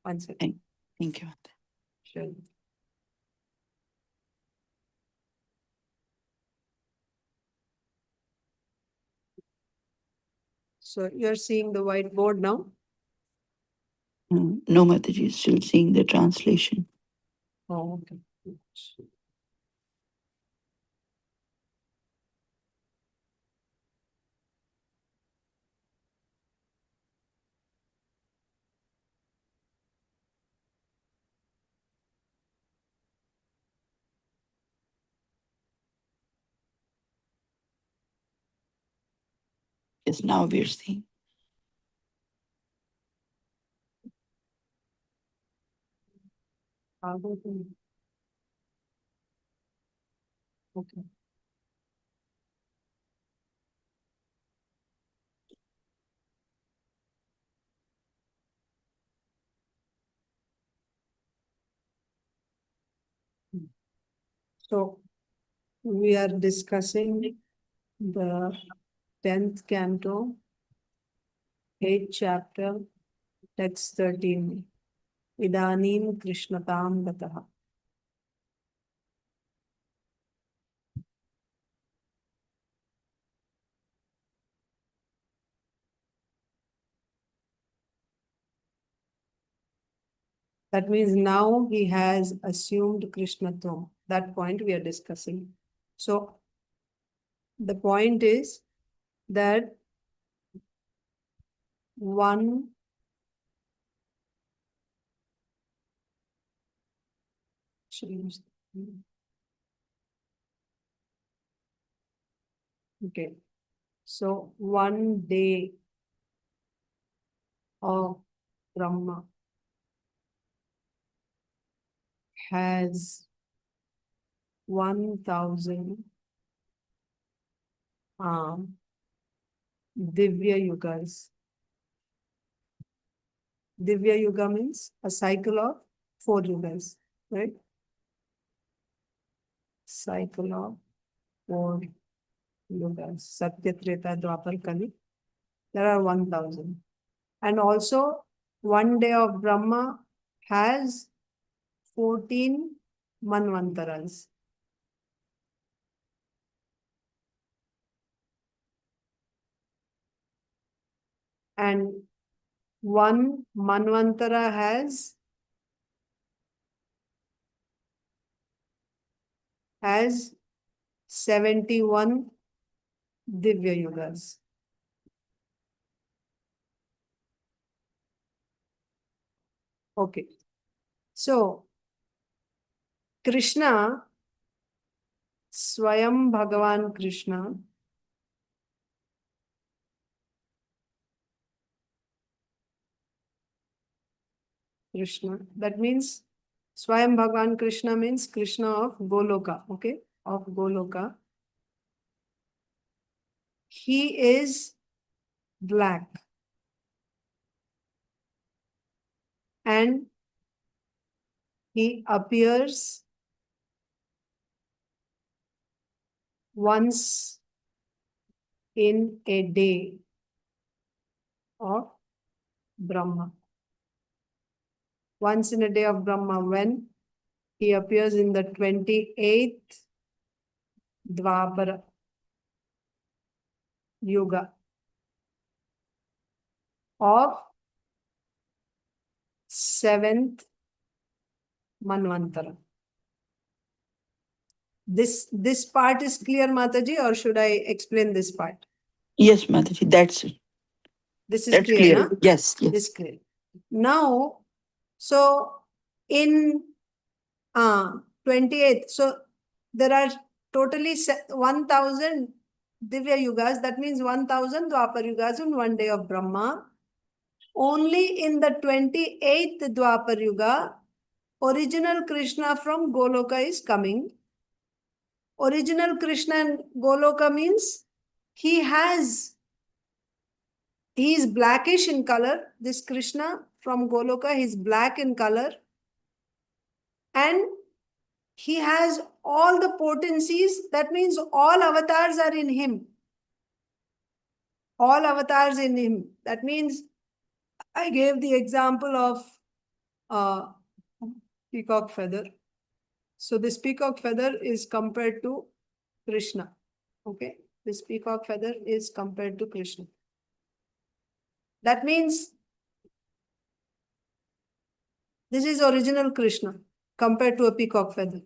One second. Thank you. Sure. So you're seeing the whiteboard now? No, Mataji is still seeing the translation. Oh, okay. Yes, now we're seeing. Okay. So we are discussing the 10th canto, 8th chapter, text 13. idānīṁ kṛṣṇatāṁ gataḥ. That means now he has assumed kṛṣṇato. That point we are discussing. So the point is that one Okay. So 1 day of Brahma has 1,000 Divya yugas. Divya yuga means a cycle of 4 yugas, right? Cycle of 4 yugas. Satya, Treta, Dvāpara, Kali. There are 1,000. And also, 1 day of Brahma has 14 manvantaras. And one manvantara has 71 Divya yugas. Okay. So, Kṛṣṇa, Swayam Bhagavan Kṛṣṇa, that means Swayam Bhagavan Kṛṣṇa means Kṛṣṇa of Goloka, okay? Of Goloka. He is black. And he appears once in a day of Brahma. Once in a day of Brahma, when he appears in the 28th Dvāpara-yuga of 7th Manvantara. This part is clear, Mataji, or should I explain this part? Yes, Mataji, that's This is clear, clear. na? Yes, yes. This is clear. Now, so in 28th, so there are totally 1,000 Divya yugas. That means 1,000 Dvāpara yugas in 1 day of Brahma. Only in the 28th Dvāpara yuga, original Kṛṣṇa from Goloka is coming. Original Kṛṣṇa in Goloka means he is blackish in color. This Kṛṣṇa from Goloka, he is black in color. And he has all the potencies. That means all avatars are in him. All avatars in him. That means I gave the example of peacock feather. So this peacock feather is compared to Kṛṣṇa. Okay. This peacock feather is compared to Kṛṣṇa. That means this is original Kṛṣṇa compared to a peacock feather.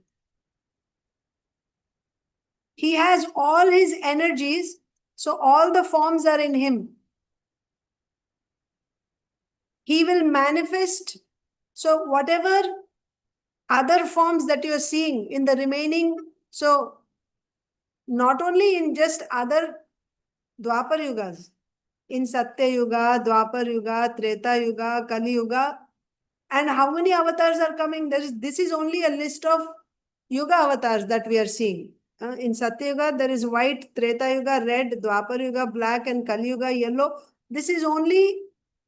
He has all his energies, so all the forms are in him. He will manifest. So whatever other forms that you are seeing in the remaining, so not only in just other Dvāpara yugas, in Satya Yuga, Dvāpara Yuga, Treta Yuga, Kali Yuga, and how many avatars are coming? This is only a list of Yuga avatars that we are seeing. In Satya Yuga, there is white, Treta Yuga, red, Dvāpara Yuga, black, and Kali Yuga, yellow. This is only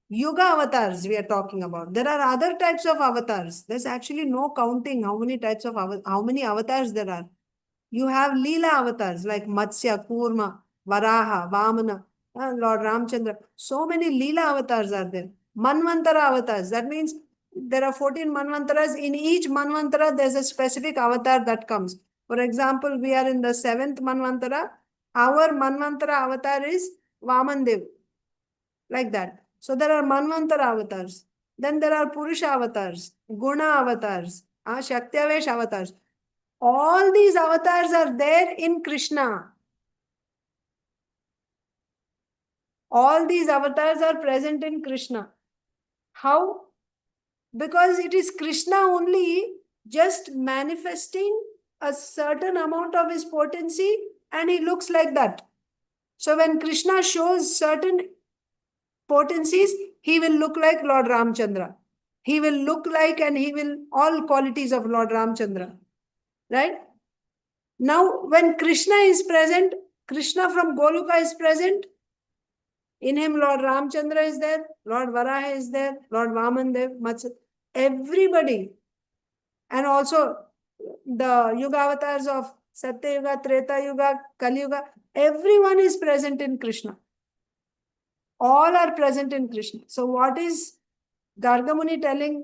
Yuga avatars we are talking about. There are other types of avatars. There's actually no counting how many types of how many avatars there are. You have Leela avatars like Matsya, Kurma, Varaha, Vamana, Lord Rāmacandra. So many Leela avatars are there. Manvantara avatars. That means there are 14 Manvantaras. In each Manvantara, there's a specific avatar that comes. For example, we are in the 7th Manvantara. Our Manvantara avatar is Vamandev. Like that. So there are Manvantara avatars. Then there are Purusha avatars, Guna avatars, Shaktiavesh avatars. All these avatars are there in Kṛṣṇa. All these avatars are present in Kṛṣṇa. How? Because it is Kṛṣṇa only just manifesting a certain amount of his potency, and he looks like that. So when Kṛṣṇa shows certain potencies, he will look like Lord Rāmacandra. He will look like, and he will, all qualities of Lord Rāmacandra. Right? Now, when Kṛṣṇa is present, Kṛṣṇa from Goloka is present. In him, Lord Rāmacandra is there, Lord Varaha is there, Lord Vamandev, everybody. And also the Yuga avatars of Satya-yuga, Treta-yuga, Kali-yuga, everyone is present in Kṛṣṇa. All are present in Kṛṣṇa. So what is Garga Muni telling?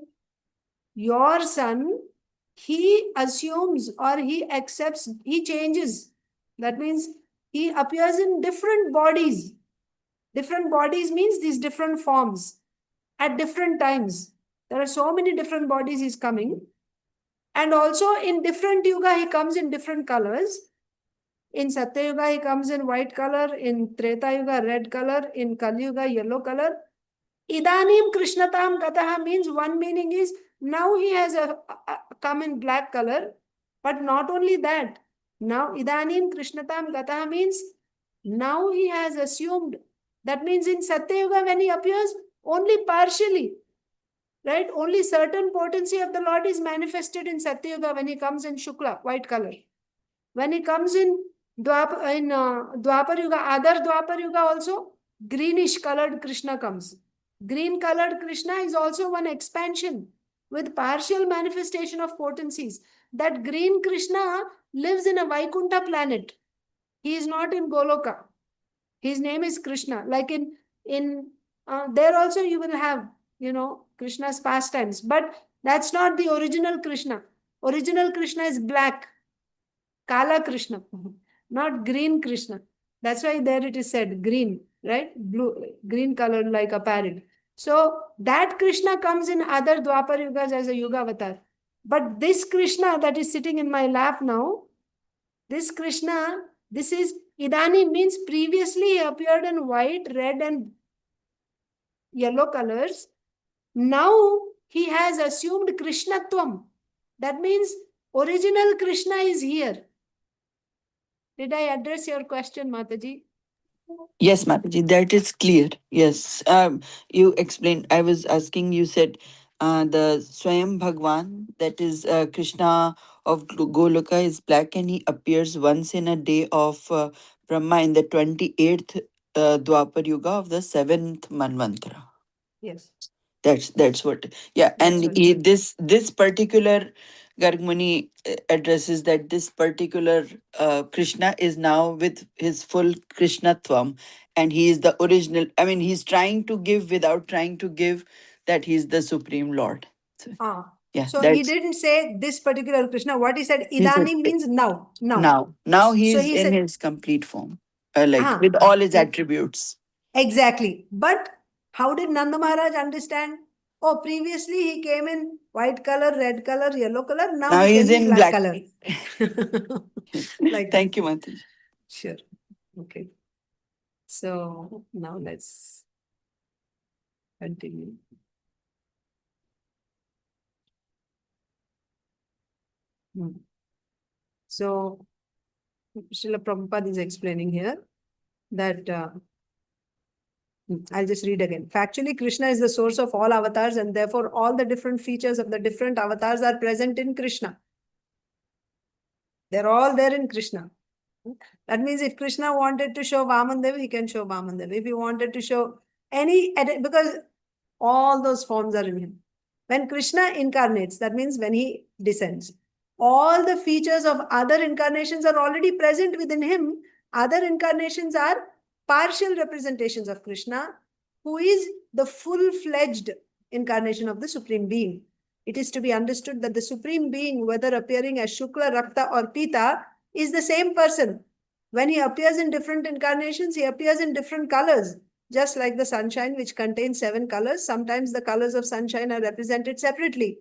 Your son, he assumes or he accepts, he changes. That means he appears in different bodies. Different bodies means these different forms at different times. There are so many different bodies he's coming. And also in different yuga, he comes in different colors. In Satya Yuga, he comes in white color. In Treta Yuga, red color. In Kali Yuga, yellow color. idānīṁ kṛṣṇatāṁ gataḥ means one meaning is now he has come in black color. But not only that, now idānīṁ kṛṣṇatāṁ gataḥ means now he has assumed. That means in Satya Yuga, when he appears, only partially. Right? Only certain potency of the Lord is manifested in Satya Yuga when he comes in śukla, white color. When he comes in Dvāpara-yuga, other Dvāpara-yuga also, greenish colored Kṛṣṇa comes. Green colored Kṛṣṇa is also one expansion with partial manifestation of potencies. That green Kṛṣṇa lives in a Vaikunta planet. He is not in Goloka. His name is Kṛṣṇa. Like there also you will have, Kṛṣṇa's pastimes. But that's not the original Kṛṣṇa. Original Kṛṣṇa is black. Kala Kṛṣṇa, not green Kṛṣṇa. That's why there it is said green, right? Blue, green colored like a parrot. So that Kṛṣṇa comes in other Dvāpara yugas as a yuga avatar. But this Kṛṣṇa that is sitting in my lap now, this Kṛṣṇa, this is idānīṁ means previously he appeared in white, red and yellow colors. Now he has assumed kṛṣṇatāṁ. That means original Kṛṣṇa is here. Did I address your question, Mataji? Yes, Mataji, that is clear. Yes. You explained. I was asking, you said the Swayam Bhagwan, that is Kṛṣṇa of Goloka, is black and he appears once in a day of Brahma in the 28th Dvāpara-yuga of the 7th Manvantara. Yes. That's what. Yeah, That's and what. this particular Gargmuni addresses that this particular Kṛṣṇa is now with his full kṛṣṇatāṁ, and he is the original. I mean, he's trying to give without trying to give, that he is the Supreme Lord. So, yeah, so he that's, didn't say this particular Kṛṣṇa. What he said, he said idānīṁ means now. now he So is he in said, his complete form, like with all his attributes. Exactly. But how did Nanda Maharaj understand? Oh, previously he came in white color, red color, yellow color. Now he he's came in in black black color. Like Thank you, Mataji. Sure. Okay. So now let's continue. So Srila Prabhupada is explaining here that I'll just read again. Factually, Kṛṣṇa is the source of all avatars, and therefore all the different features of the different avatars are present in Kṛṣṇa. They're all there in Kṛṣṇa. That means if Kṛṣṇa wanted to show Vamandev, he can show Vamandev. If he wanted to show because all those forms are in him. When Kṛṣṇa incarnates, that means when he descends, all the features of other incarnations are already present within him. Other incarnations are partial representations of Kṛṣṇa, who is the full-fledged incarnation of the Supreme Being. It is to be understood that the Supreme Being, whether appearing as Śukla, Rakta or Pīta, is the same person. When he appears in different incarnations, he appears in different colors. Just like the sunshine, which contains 7 colors, sometimes the colors of sunshine are represented separately.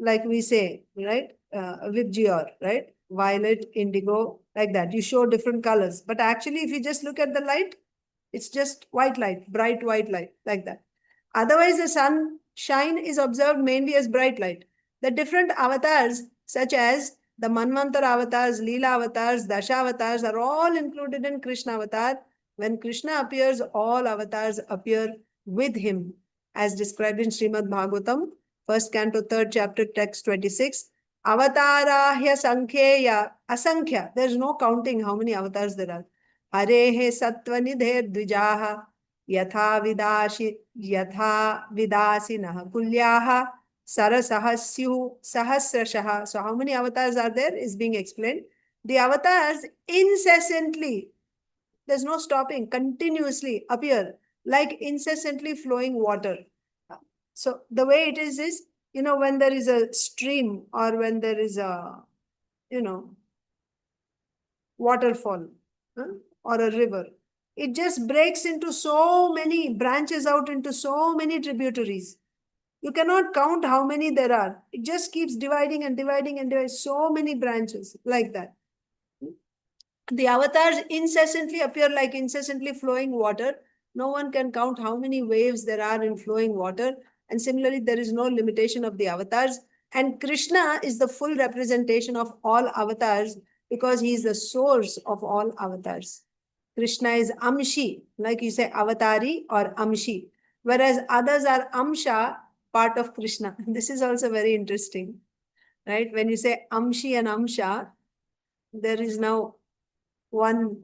Like we say, right? Viddhi, right? Violet, indigo, like that. You show different colors. But actually, if you just look at the light, it's just white light, bright white light, like that. Otherwise, the sunshine is observed mainly as bright light. the different avatars, such as the Manvantara avatars, Leela avatars, Dasha avatars, are all included in Krishna avatar. When Krishna appears, all avatars appear with him, as described in Srimad Bhagavatam, 1st canto, 3rd chapter, text 26. Avatarahya sankhya asankhya. There is no counting how many avatars there are. Harehe satvanidher dvijaha yatha vidasinaha kulyaha sarasahasyu sahasrashaha. So how many avatars are there is being explained. The avatars incessantly, there's no stopping, continuously appear like incessantly flowing water. So the way it is, when there is a stream or when there is a, waterfall or a river, it just breaks into so many, branches out into so many tributaries. You cannot count how many there are. It just keeps dividing and dividing and dividing, so many branches like that. The avatars incessantly appear like incessantly flowing water. No one can count how many waves there are in flowing water. And similarly, there is no limitation of the avatars. And Krishna is the full representation of all avatars because he is the source of all avatars. Krishna is Amshi, like you say, Avatari or Amshi, whereas others are Amsha, part of Krishna. This is also very interesting, right? When you say Amshi and Amsha, there is now one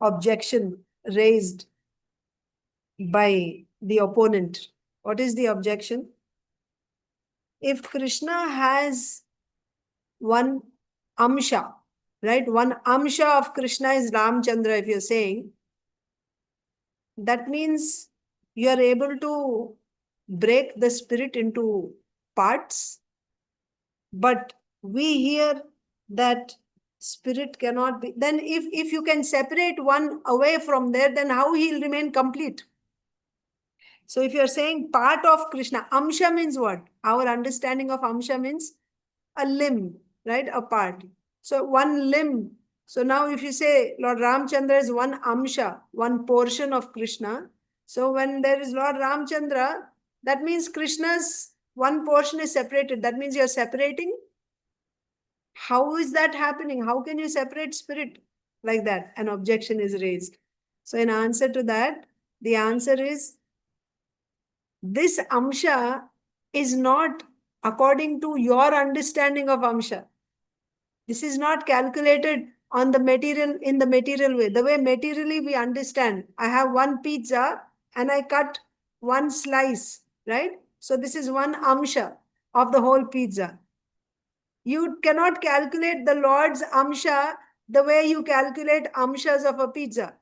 objection raised by the opponent. What is the objection? If Krishna has one Amsha, right? One Amsha of Krishna is Rāmacandra, if you're saying, that means you are able to break the spirit into parts. But we hear that spirit cannot be. Then if you can separate one away from there, then how he'll remain complete? So if you're saying part of Krishna, Amsha means what? Our understanding of Amsha means a limb, right? A part. So one limb. So now if you say Lord Rāmacandra is one Amsha, one portion of Krishna. So when there is Lord Rāmacandra, that means Krishna's one portion is separated. That means you're separating. How is that happening? How can you separate spirit like that? An objection is raised. So in answer to that, the answer is this Amsha is not according to your understanding of Amsha. This is not calculated on the material, in the material way. The way materially we understand. I have one pizza and I cut one slice, right? So this is one Amsha of the whole pizza. You cannot calculate the Lord's Amsha the way you calculate Amshas of a pizza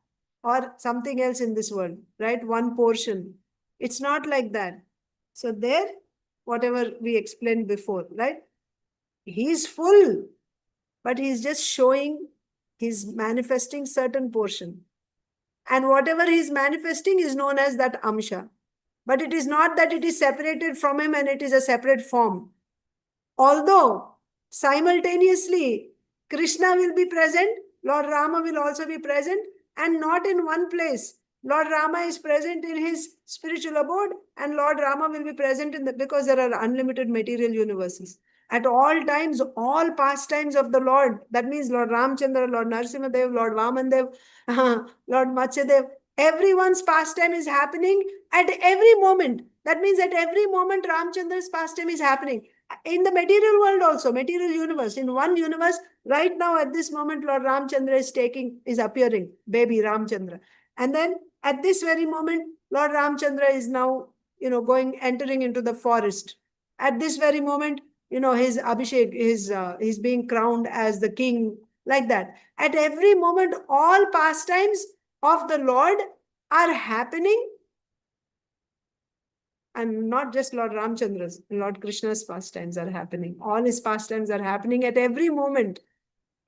or something else in this world, right? One portion. It's not like that. So there, whatever we explained before, right? He's full, but he's just showing, he's manifesting certain portion. And whatever he's manifesting is known as that Amsha. But it is not that it is separated from him and it is a separate form. Although simultaneously, Krishna will be present, Lord Rama will also be present, and not in one place. Lord Rama is present in his spiritual abode, and Lord Rama will be present in the, because there are unlimited material universes. At all times, all pastimes of the Lord, that means Lord Rāmacandra, Lord Narasimhadev, Lord Vamandev, Lord Matsyadev, everyone's pastime is happening at every moment. That means at every moment, Ramachandra's pastime is happening. In the material world also, material universe, in one universe, right now at this moment, Lord Rāmacandra is appearing, baby Ramachandra. And then at this very moment, Lord Ramacandra is now, entering into the forest. At this very moment, his Abhishek, he's being crowned as the king, like that. At every moment, all pastimes of the Lord are happening. And not just Lord Ramachandra's, Lord Krishna's pastimes are happening. All his pastimes are happening at every moment.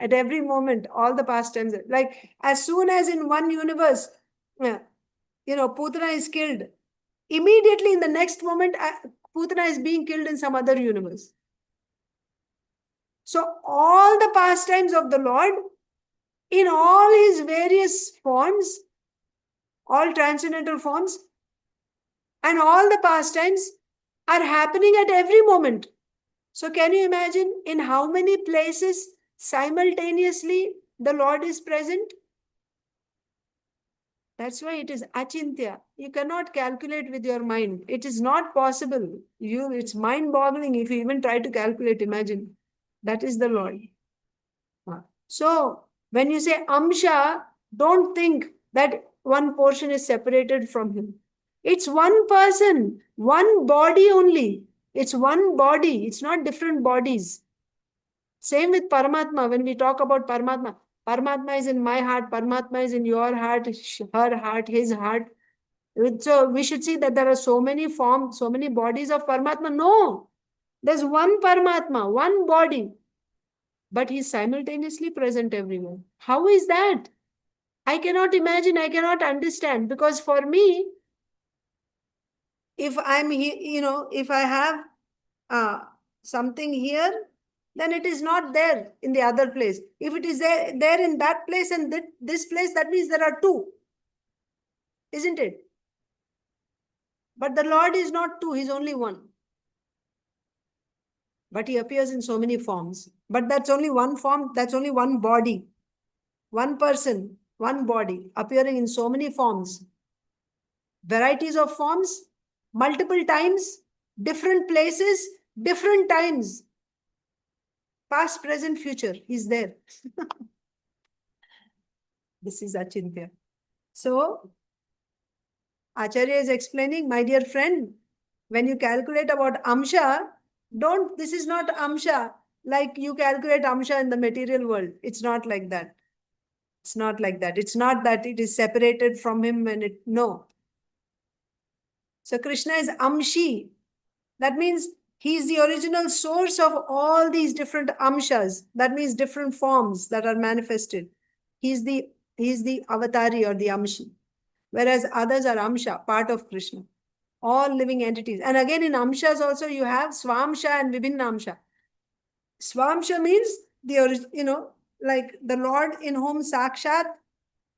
At every moment, all the pastimes. Like as soon as in one universe, Putana is killed, immediately in the next moment, Putana is being killed in some other universe. So all the pastimes of the Lord, in all his various forms, all transcendental forms, and all the pastimes are happening at every moment. So can you imagine in how many places simultaneously the Lord is present? That's why it is achintya. You cannot calculate with your mind. It is not possible. It's mind-boggling if you even try to calculate. Imagine. That is the Lord. So when you say amsha, don't think that one portion is separated from him. It's one person, one body only. It's one body. It's not different bodies. Same with Paramatma. When we talk about Paramatma, Paramatma is in my heart, Paramatma is in your heart, her heart, his heart. So we should see that there are so many forms, so many bodies of Paramatma. No, there's one Paramatma, one body, but he's simultaneously present everywhere. How is that? I cannot imagine, I cannot understand, because for me, if I'm here, if I have something here, then it is not there in the other place. If it is there in that place and this place, that means there are two, isn't it? But the Lord is not two, he's only one. But he appears in so many forms. But that's only one form, that's only one body. One person, one body, appearing in so many forms. Varieties of forms, multiple times, different places, different times. Past, present, future, he's there. This is Achintya. So, Acharya is explaining, my dear friend, when you calculate about amsha, this is not amsha like you calculate amsha in the material world. It's not like that. It's not like that. It's not that it is separated from him no. So Kṛṣṇa is amshi. That means he is the original source of all these different amshas. That means different forms that are manifested. He's the avatari or the amshi. Whereas others are amsha, part of Kṛṣṇa. All living entities. And again in amshas also you have swamsha and vibhinnamsha. Swamsha means like the Lord in whom sakshat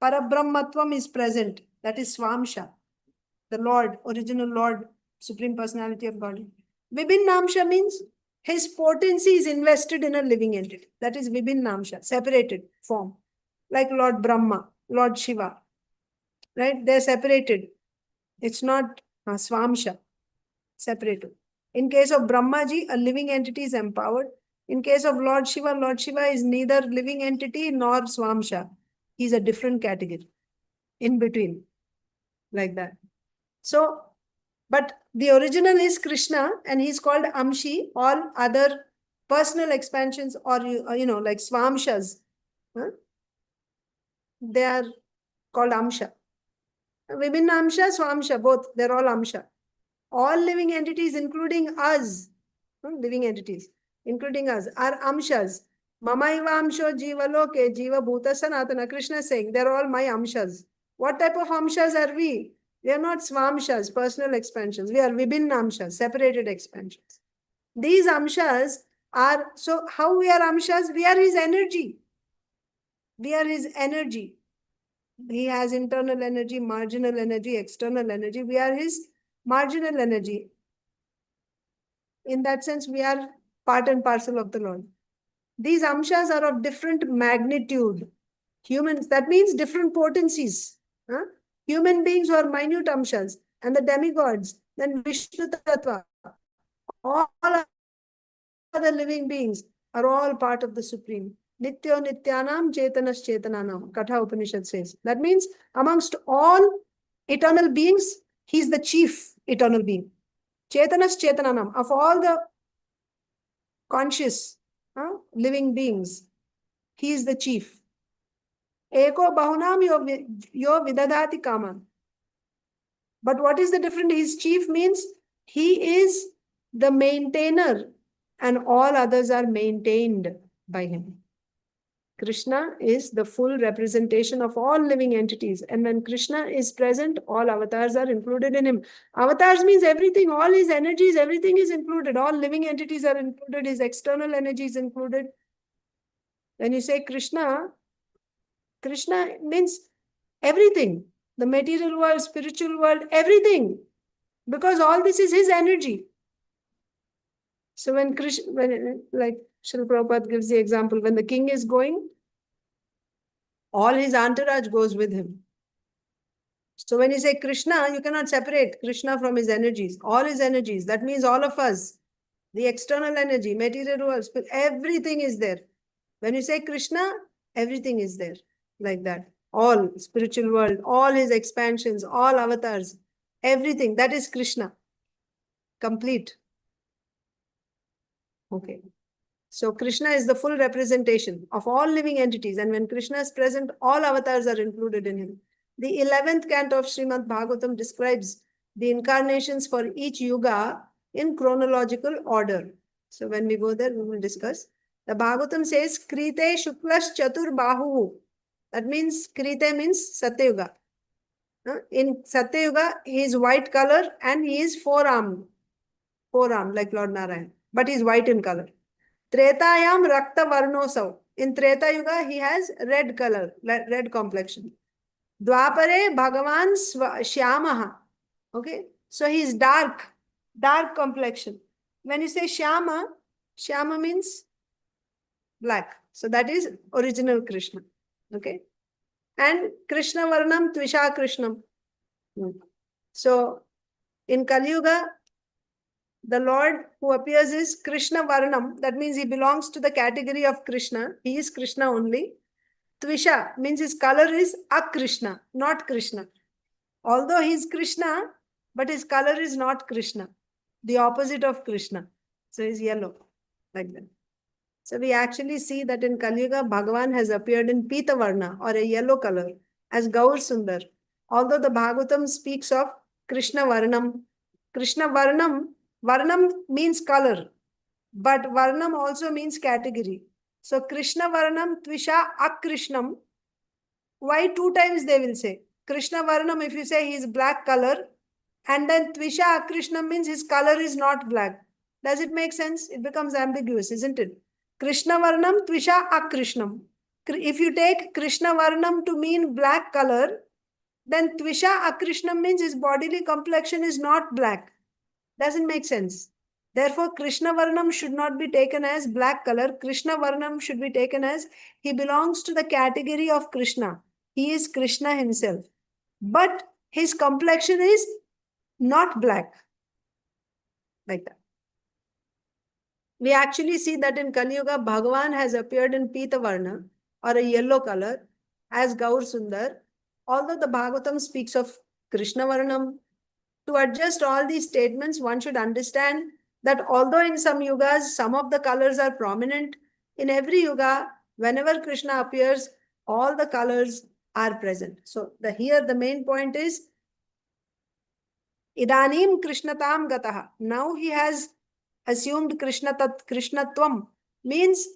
parabrahmatvam is present. That is swamsha. The Lord, original Lord, Supreme Personality of God. Vibhinnamsha means his potency is invested in a living entity. That is vibhinnamsha, separated form. Like Lord Brahma, Lord Shiva. Right? They're separated. It's not swamsha, separated. In case of Brahmaji, a living entity is empowered. In case of Lord Shiva is neither living entity nor swamsha. He's a different category. In between. Like that. So, but the original is Kṛṣṇa and he's called Amshi. All other personal expansions or, like Swamshas, they are called Amsha. Vibhinnamsha, Swamsha, both, they're all Amsha. All living entities, including us, living entities, including us, are Amshas. Mamaiva Amsho Jiva Loke, Jiva Bhuta Sanatana. Kṛṣṇa is saying, they're all my Amshas. What type of Amshas are we? We are not swamshas, personal expansions. We are vibhinnamshas, separated expansions. These amshas are, so how we are amshas? We are his energy. We are his energy. He has internal energy, marginal energy, external energy. We are his marginal energy. In that sense, we are part and parcel of the Lord. These amshas are of different magnitude. Humans, that means different potencies. Human beings who are minute amshas and the demigods, then Vishnu Tattva, all other living beings are all part of the Supreme. Nityo Nityanam Chetanas Chetananam, Katha Upanishad says. That means amongst all eternal beings, he is the chief eternal being. Chetanas Chetananam, of all the conscious living beings, he is the chief. Eko bahunam yo vidadati kaman. But what is the difference? His chief means he is the maintainer and all others are maintained by him. Kṛṣṇa is the full representation of all living entities. And when Kṛṣṇa is present, all avatars are included in him. Avatars means everything, all his energies, everything is included. All living entities are included. His external energy is included. When you say Kṛṣṇa, Kṛṣṇa means everything. The material world, spiritual world, everything. Because all this is his energy. So when Krishna, like Srila Prabhupada gives the example, when the king is going, all his entourage goes with him. So when you say Kṛṣṇa, you cannot separate Kṛṣṇa from his energies, all his energies. That means all of us, the external energy, material world, everything is there. When you say Kṛṣṇa, everything is there, like that. All spiritual world, all his expansions, all avatars, everything, that is Kṛṣṇa. Complete. Okay. So Kṛṣṇa is the full representation of all living entities. And when Kṛṣṇa is present, all avatars are included in him. The 11th canto of Srimad Bhagavatam describes the incarnations for each yuga in chronological order. So when we go there, we will discuss. The Bhagavatam says, Krite Shuklas Chatur Bahu. That means, Krite means Satyuga. In Satyuga, he is white color and he is four-armed. Four-armed, like Lord Narayan. But he is white in color. Tretayam Rakta Varṇosav. In Treta Yuga, he has red color, red complexion. Dvāpare Bhagavan Shyamaha. Okay. So he is dark complexion. When you say Shyama, Shyama means black. So that is original Kṛṣṇa. Okay. And Kṛṣṇa Varnam Tvisha Kṛṣṇam. So in Kali Yuga, the Lord who appears is Kṛṣṇa Varnam. That means he belongs to the category of Kṛṣṇa. He is Kṛṣṇa only. Tvisha means his color is aKṛṣṇa, not Kṛṣṇa. Although he is Kṛṣṇa, but his color is not Kṛṣṇa. The opposite of Kṛṣṇa. So he is yellow, like that. So we actually see that in Kali Yuga, Bhagavan has appeared in pīta varna, or a yellow color, as Gaur Sundar. Although the Bhagavatam speaks of Kṛṣṇa Varnam. Kṛṣṇa Varnam, Varnam means color, but Varnam also means category. So Kṛṣṇa Varnam Tvisha aKṛṣṇam. Why two times they will say? Kṛṣṇa Varnam, if you say he is black color, and then Tvisha aKṛṣṇam means his color is not black. Does it make sense? It becomes ambiguous, isn't it? Kṛṣṇa Varnam Tvisha aKṛṣṇam. If you take Kṛṣṇa Varnam to mean black color, then Tvisha aKṛṣṇam means his bodily complexion is not black. Doesn't make sense. Therefore, Kṛṣṇa Varnam should not be taken as black color. Kṛṣṇa Varnam should be taken as he belongs to the category of Kṛṣṇa. He is Kṛṣṇa himself. But his complexion is not black. Like that. We actually see that in Kali Yuga, Bhagavan has appeared in pīta varna, or a yellow color, as Gaur Sundar. Although the Bhagavatam speaks of Kṛṣṇa Varnam, to adjust all these statements, one should understand that although in some yugas, some of the colors are prominent, in every yuga, whenever Kṛṣṇa appears, all the colors are present. So here the main point is, idānīṁ kṛṣṇatāṁ gataḥ. Now he has assumed kṛṣṇatāṁ, means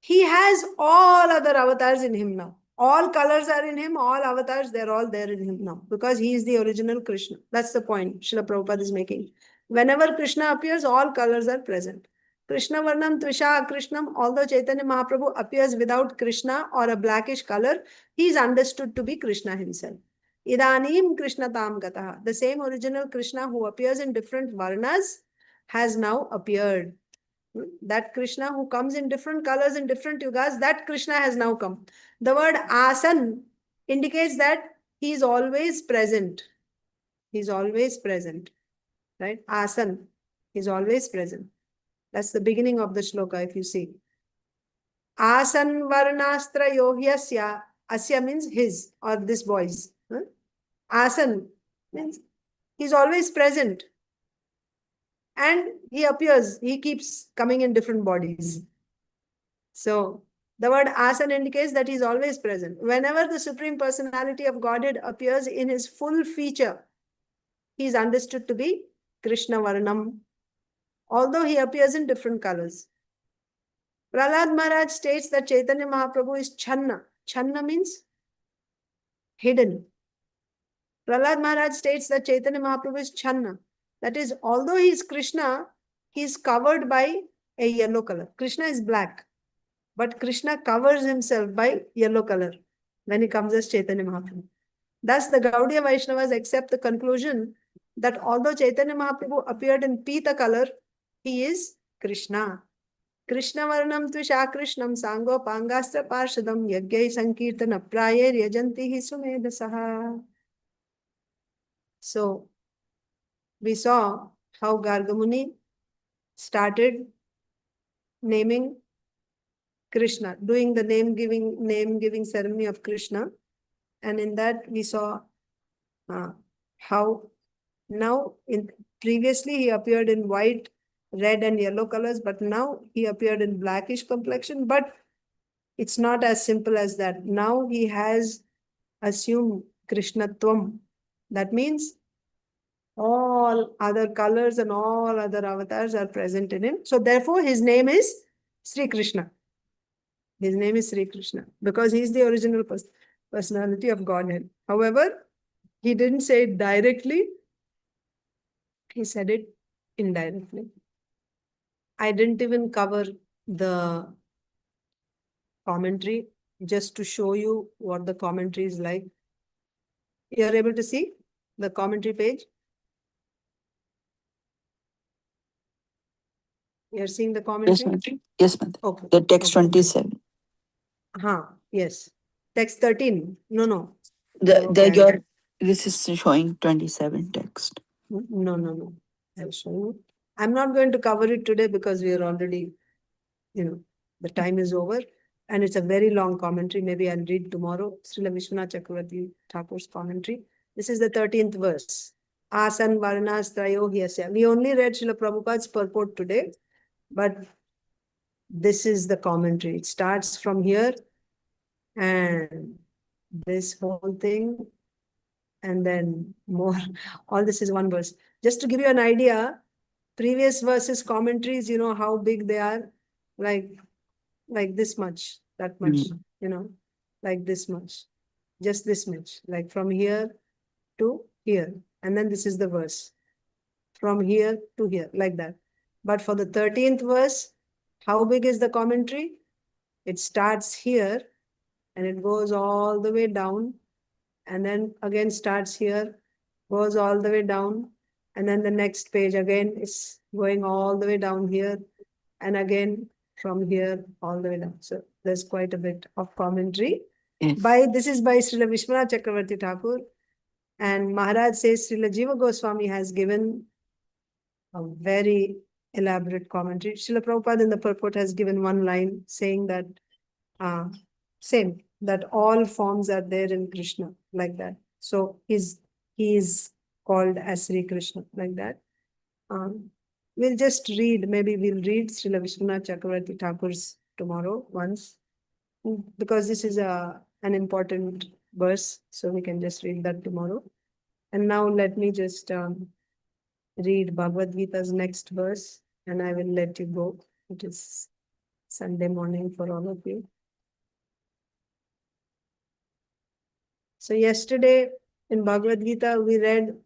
he has all other avatars in him now. All colors are in him, all avatars, they're all there in him now, because he is the original Kṛṣṇa. That's the point Srila Prabhupada is making. Whenever Kṛṣṇa appears, all colors are present. Kṛṣṇa Varnam Tvisha aKṛṣṇam, although Chaitanya Mahaprabhu appears without Kṛṣṇa or a blackish color, he is understood to be Kṛṣṇa himself. idānīṁ kṛṣṇatāṁ gataḥ. The same original Kṛṣṇa who appears in different varnas has now appeared. That Kṛṣṇa who comes in different colors in different yugas, that Kṛṣṇa has now come. The word āsan indicates that he is always present. He is always present. Right? Āsan. He is always present. That's the beginning of the shloka, if you see. Āsan varṇās trayo asya. Asya means his, or this boy's. Āsan means he is always present. And he appears, he keeps coming in different bodies. So, the word āsan indicates that he is always present. Whenever the Supreme Personality of Godhead appears in his full feature, he is understood to be Kṛṣṇa Varnam, although he appears in different colors. Prahlad Maharaj states that Chaitanya Mahaprabhu is Channa. Channa means hidden. Prahlad Maharaj states that Chaitanya Mahaprabhu is Channa. That is, although he is Kṛṣṇa, he is covered by a yellow color. Kṛṣṇa is black, but Kṛṣṇa covers himself by yellow color when he comes as Chaitanya Mahaprabhu. Thus, the Gaudiya Vaishnavas accept the conclusion that although Chaitanya Mahaprabhu appeared in pīta color, he is Kṛṣṇa. Kṛṣṇa varṇam tvisha Kṛṣṇam sango pangastra parshadam yagyai sankirtana prayer yajantihi sumedasah. So we saw how Gargamuni started naming Kṛṣṇa, doing the name giving ceremony of Kṛṣṇa, and in that we saw how now previously he appeared in white, red and yellow colors, but now he appeared in blackish complexion. But it's not as simple as that. Now he has assumed kṛṣṇatāṁ. That means all other colors and all other avatars are present in him. So therefore his name is Sri Kṛṣṇa. His name is Sri Kṛṣṇa because he is the original personality of Godhead. However, he didn't say it directly. He said it indirectly. I didn't even cover the commentary just to show you what the commentary is like. You're able to see the commentary page? You're seeing the commentary? Yes, Mother. Yes, Mother. Okay. The text Okay. 27. Yes. Text 13. No. This is showing 27 text. No. I'll show you. I'm not going to cover it today because we are already, the time is over. And it's a very long commentary. Maybe I'll read tomorrow. Srila Vishwanath Chakravarti Thakur's commentary. This is the 13th verse. Āsan varṇās trayo asya. We only read Srila Prabhupada's purport today, but this is the commentary. It starts from here and this whole thing, and then more. All this is one verse. Just to give you an idea, previous verses commentaries, how big they are, like this much, that much, like this much, just this much, like from here to here. And then this is the verse, from here to here, like that. But for the 13th verse, how big is the commentary? It starts here and it goes all the way down, and then again starts here, goes all the way down, and then the next page again is going all the way down here, and again from here all the way down. So there's quite a bit of commentary. Yes. This is by Srila Vishwanath Chakravarti Thakur, and Maharaj says Srila Jiva Goswami has given a very elaborate commentary. Srila Prabhupada in the purport has given one line saying that same, that all forms are there in Kṛṣṇa, like that. So he is called as Sri Kṛṣṇa, like that. We'll just read, maybe we'll read Srila Vishwanath Chakravarti Thakur's tomorrow once, because this is an important verse, so we can just read that tomorrow. And now let me just read Bhagavad Gita's next verse, and I will let you go. It is Sunday morning for all of you. So yesterday in Bhagavad Gita, we read,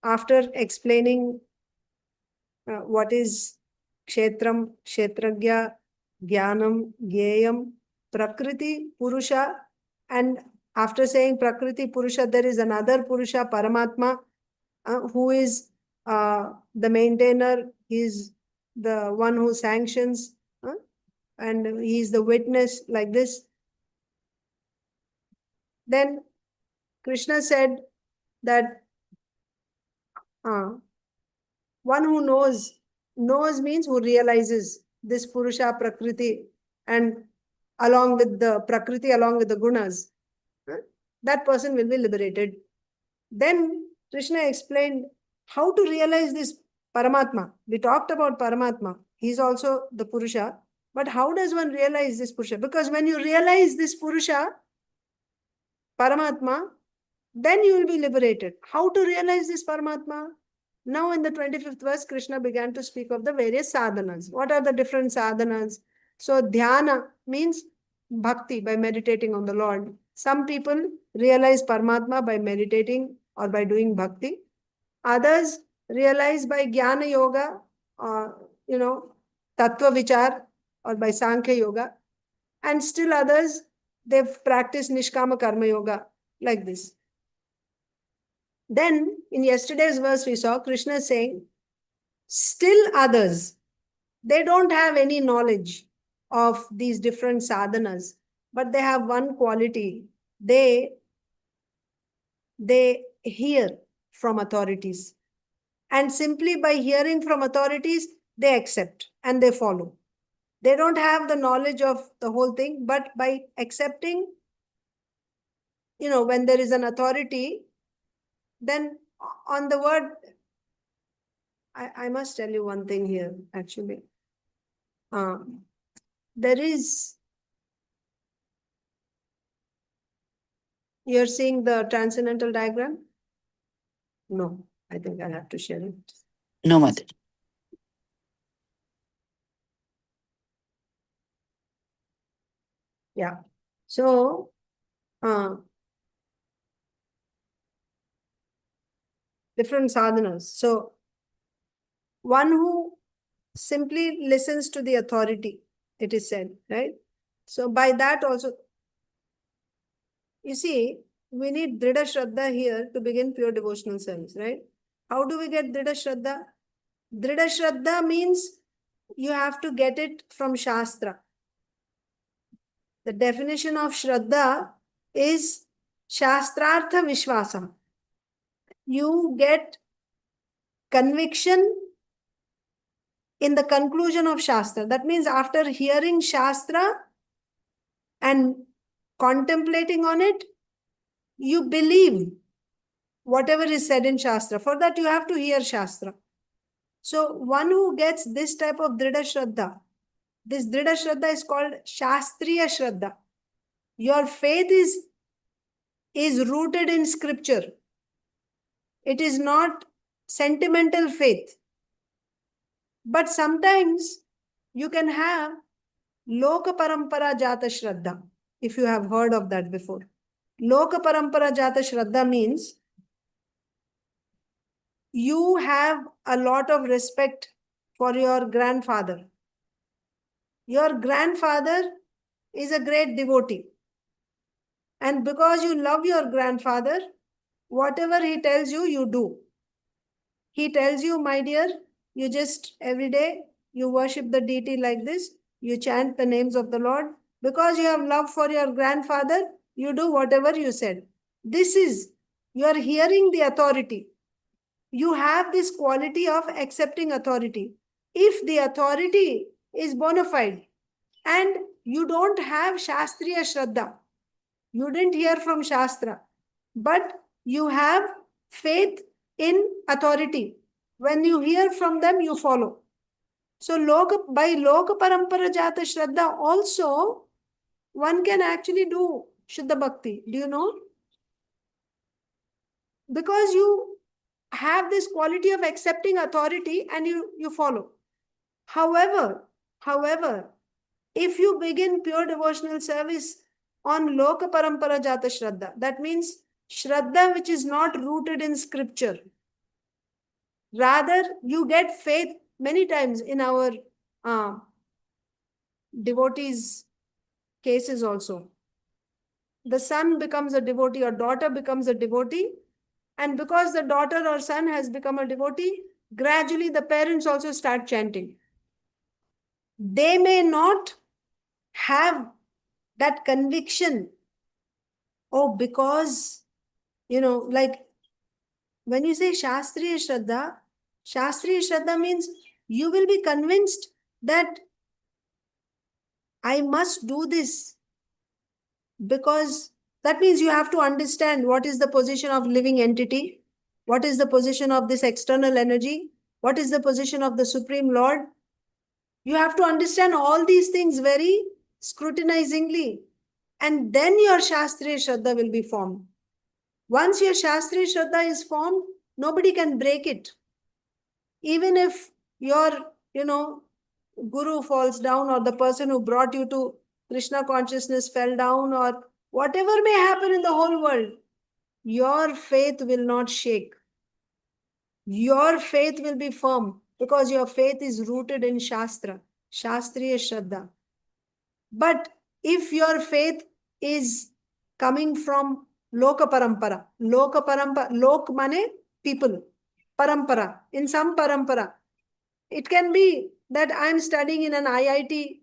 after explaining what is kṣetra-kṣetrajña-saṁyogāt, jnanam, prakriti, purusha, and after saying prakriti, purusha, there is another purusha, Paramatma, who is the maintainer, he is the one who sanctions, and he is the witness, like this. Then Kṛṣṇa said that one who knows means who realizes this purusha, prakriti, and along with the prakriti, along with the gunas, that person will be liberated. Then Kṛṣṇa explained how to realize this Paramatma. We talked about Paramatma. He is also the purusha. But how does one realize this purusha? Because when you realize this purusha, Paramatma, then you will be liberated. How to realize this Paramatma? Now in the 25th verse, Kṛṣṇa began to speak of the various sadhanas. What are the different sadhanas? So dhyana means bhakti, by meditating on the Lord. Some people realize Paramatma by meditating or by doing bhakti. Others realize by jnana yoga, tattva vichar, or by sankhya yoga. And still others, they've practiced nishkama karma yoga, like this. Then in yesterday's verse, we saw Kṛṣṇa saying, Still others, they don't have any knowledge of these different sadhanas, but they have one quality. They hear from authorities. And simply by hearing from authorities, they accept and they follow. They don't have the knowledge of the whole thing, but by accepting, when there is an authority, then on the word, I must tell you one thing here, actually. There is, you're seeing the transcendental diagram? No, I think I'll have to share it. No, Mother. Yeah. So, different sadhanas. So, one who simply listens to the authority, it is said, right? So, by that also, you see, we need dridha shraddha here to begin pure devotional service, right? How do we get dridha shraddha? Dridha shraddha means you have to get it from Shastra. The definition of shraddha is shastrartha vishwasa. You get conviction in the conclusion of Shastra. That means after hearing Shastra and contemplating on it, you believe whatever is said in Shastra. For that, you have to hear Shastra. So, one who gets this type of dridha shraddha, this dridha shraddha is called shastriya shraddha. Your faith is rooted in scripture. It is not sentimental faith. But sometimes you can have loka parampara jata shraddha, if you have heard of that before. Loka parampara jata shraddha means you have a lot of respect for your grandfather. Your grandfather is a great devotee. And because you love your grandfather, whatever he tells you, you do. He tells you, my dear, you just every day, you worship the deity like this, you chant the names of the Lord. Because you have love for your grandfather, you do whatever you said. This is, you are hearing the authority. You have this quality of accepting authority. If the authority is bona fide and you don't have Shastriya Shraddha, you didn't hear from Shastra, but you have faith in authority. When you hear from them, you follow. So by Loka Parampara Jata Shraddha also, one can actually do Shuddha Bhakti. Do you know? Because you have this quality of accepting authority and you follow. However, if you begin pure devotional service on Loka Parampara Jata Shraddha, that means Shraddha which is not rooted in scripture. Rather, you get faith many times in our devotees' cases also. The son becomes a devotee or daughter becomes a devotee, and because the daughter or son has become a devotee, gradually the parents also start chanting. They may not have that conviction, oh, because, like when you say Shastriya Shraddha means you will be convinced that I must do this, because that means you have to understand what is the position of living entity, what is the position of this external energy, what is the position of the Supreme Lord. You have to understand all these things very scrutinizingly, and then your Shastriya Shraddha will be formed. Once your Shastriya Shraddha is formed, nobody can break it. Even if your, guru falls down, or the person who brought you to Krishna consciousness fell down, or whatever may happen in the whole world, your faith will not shake. Your faith will be firm because your faith is rooted in Shastra, Shastriya Shraddha. But if your faith is coming from Loka Parampara, Lok mane people, Parampara, in some Parampara, It can be that I'm studying in an IIT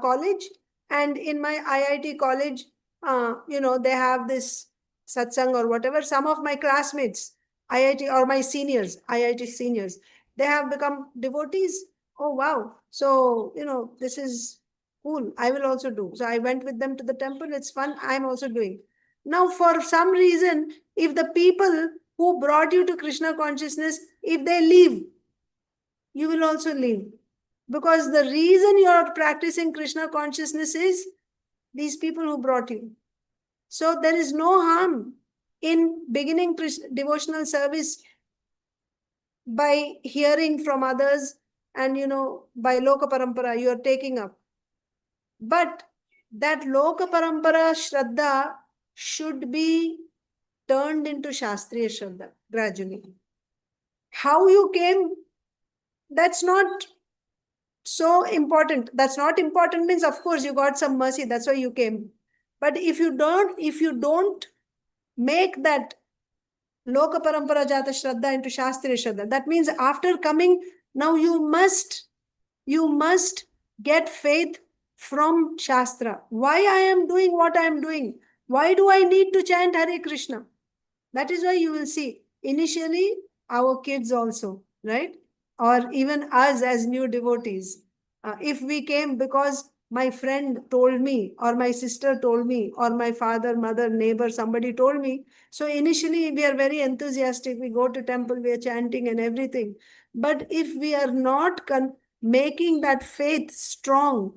college, and in my IIT college, they have this satsang or whatever. Some of my classmates, IIT or my seniors, IIT seniors, they have become devotees. Oh, wow. So, this is cool. I will also do. So I went with them to the temple. It's fun. I'm also doing. Now, for some reason, if the people who brought you to Krishna consciousness, if they leave, you will also leave. Because the reason you are practicing Krishna consciousness is these people who brought you. So there is no harm in beginning devotional service by hearing from others and, by loka parampara, you are taking up. But that loka parampara shraddha should be turned into shastriya shraddha gradually. How you came, that's not so important. That's not important means, of course, you got some mercy. That's why you came. But if you don't make that loka parampara jata shraddha into shastriya shraddha, that means after coming, now you must get faith from Shastra. Why I am doing what I am doing? Why do I need to chant Hare Krishna? That is why you will see initially our kids also, right? Or even us as new devotees. If we came because my friend told me, or my sister told me, or my father, mother, neighbor, somebody told me. So initially we are very enthusiastic. We go to temple, we are chanting and everything. But if we are not making that faith strong,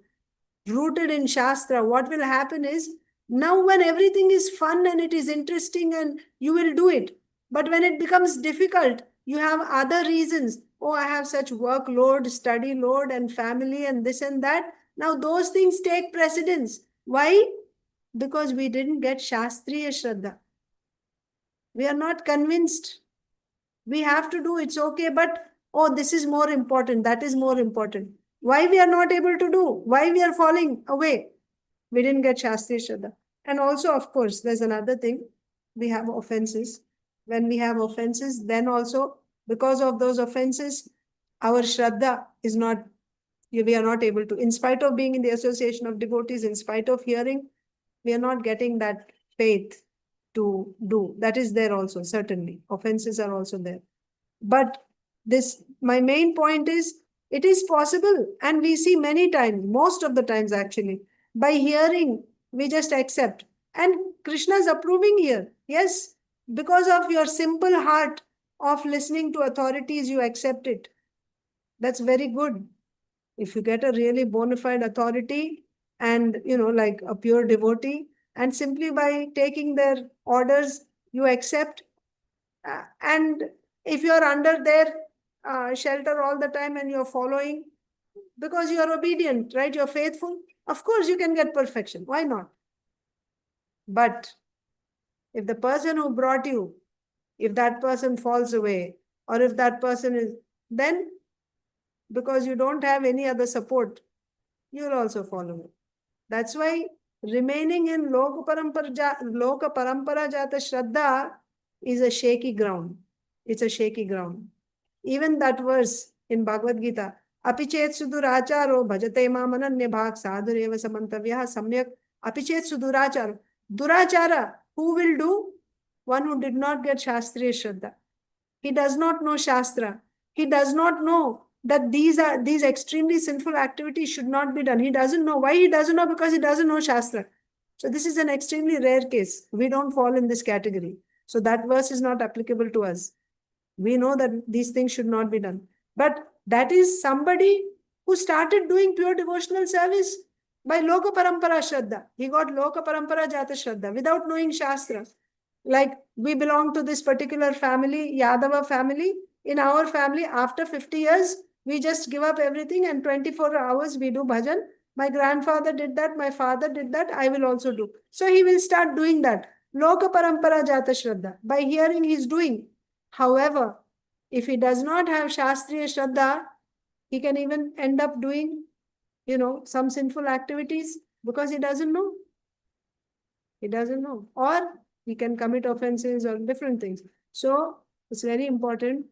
rooted in Shastra, what will happen is, now when everything is fun and it is interesting and you will do it. But when it becomes difficult, you have other reasons. Oh, I have such workload, study load and family and this and that. Now those things take precedence. Why? Because we didn't get Shastriya Shraddha. We are not convinced. We have to do, it's okay, but oh, this is more important, that is more important. Why we are not able to do? Why we are falling away? We didn't get Shastriya Shraddha. And also, of course, there's another thing. We have offenses. When we have offenses, then also, because of those offenses, our Shraddha is not, we are not able to, in spite of being in the association of devotees, in spite of hearing, we are not getting that faith to do. That is there also, certainly. Offenses are also there. But my main point is, it is possible. And we see many times, most of the times actually, by hearing, we just accept. And Krishna is approving here. Yes, because of your simple heart of listening to authorities, you accept it. That's very good. If you get a really bona fide authority and, like a pure devotee, and simply by taking their orders, you accept. And if you are under their shelter all the time and you're following, because you are obedient, right? You're faithful. Of course, you can get perfection. Why not? But if the person who brought you, if that person falls away, or if that person is, then because you don't have any other support, you'll also fall away. That's why remaining in Loka Parampara Jata Shraddha is a shaky ground. It's a shaky ground. Even that verse in Bhagavad Gita, Apichet Suduracharo Bhajate Mamananya Bhak Sadhureva Samantavya Samyak Apichet Suduracharo. Durachara, who will do? One who did not get Shastriya Shraddha. He does not know Shastra. He does not know that these extremely sinful activities should not be done. He doesn't know. Why he doesn't know? Because he doesn't know Shastra. So this is an extremely rare case. We don't fall in this category. So that verse is not applicable to us. We know that these things should not be done. But that is somebody who started doing pure devotional service by Loka Parampara Shraddha. He got Loka Parampara Jata Shraddha without knowing Shastra. Like we belong to this particular family, Yadava family. In our family, after 50 years, we just give up everything and 24 hours we do bhajan. My grandfather did that, my father did that, I will also do. So he will start doing that. Loka Parampara Jata Shraddha. By hearing, he is doing. However, if he does not have Shastriya Shraddha, he can even end up doing, some sinful activities because he doesn't know. He doesn't know. Or he can commit offenses or different things. So it's very important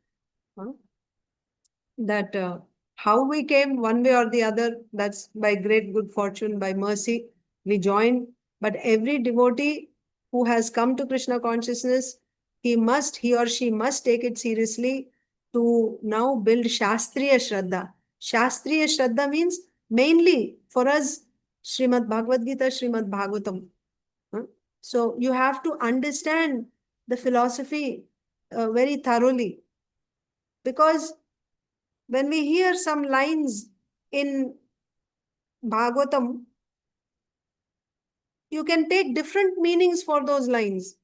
that How we came one way or the other, that's by great good fortune, by mercy, we joined. But every devotee who has come to Krishna consciousness, he or she must take it seriously to now build Shastriya Shraddha. Shastriya Shraddha means mainly for us, Srimad Bhagavad Gita, Srimad Bhagavatam. So you have to understand the philosophy very thoroughly. Because when we hear some lines in Bhagavatam, you can take different meanings for those lines.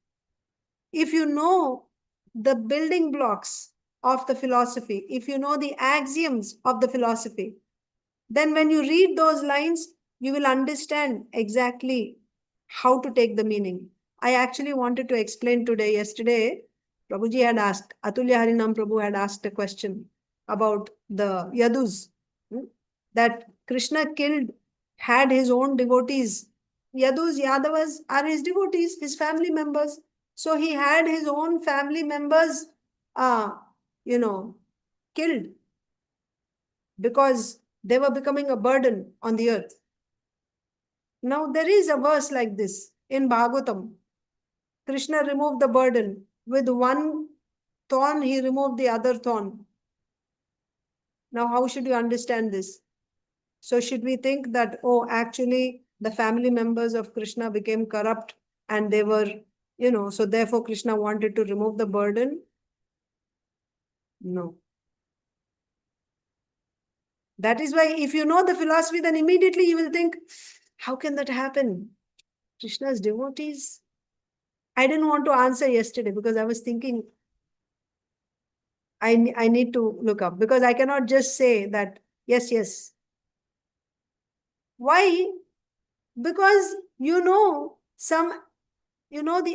If you know the building blocks of the philosophy, if you know the axioms of the philosophy, then when you read those lines, you will understand exactly how to take the meaning. I actually wanted to explain today. Yesterday, Prabhuji had asked, Atulya Harinam Prabhu had asked a question about the Yadus, that Krishna had his own devotees. Yadus, Yadavas are his devotees, his family members. So he had his own family members, killed because they were becoming a burden on the earth. Now there is a verse like this in Bhagavatam. Krishna removed the burden. With one thorn, he removed the other thorn. Now how should you understand this? So should we think that, oh, actually the family members of Krishna became corrupt and they were, so therefore Krishna wanted to remove the burden? No. That is why if you know the philosophy, then immediately you will think, how can that happen? Krishna's devotees? I didn't want to answer yesterday because I was thinking I need to look up, because I cannot just say that, yes, yes. Why? Because the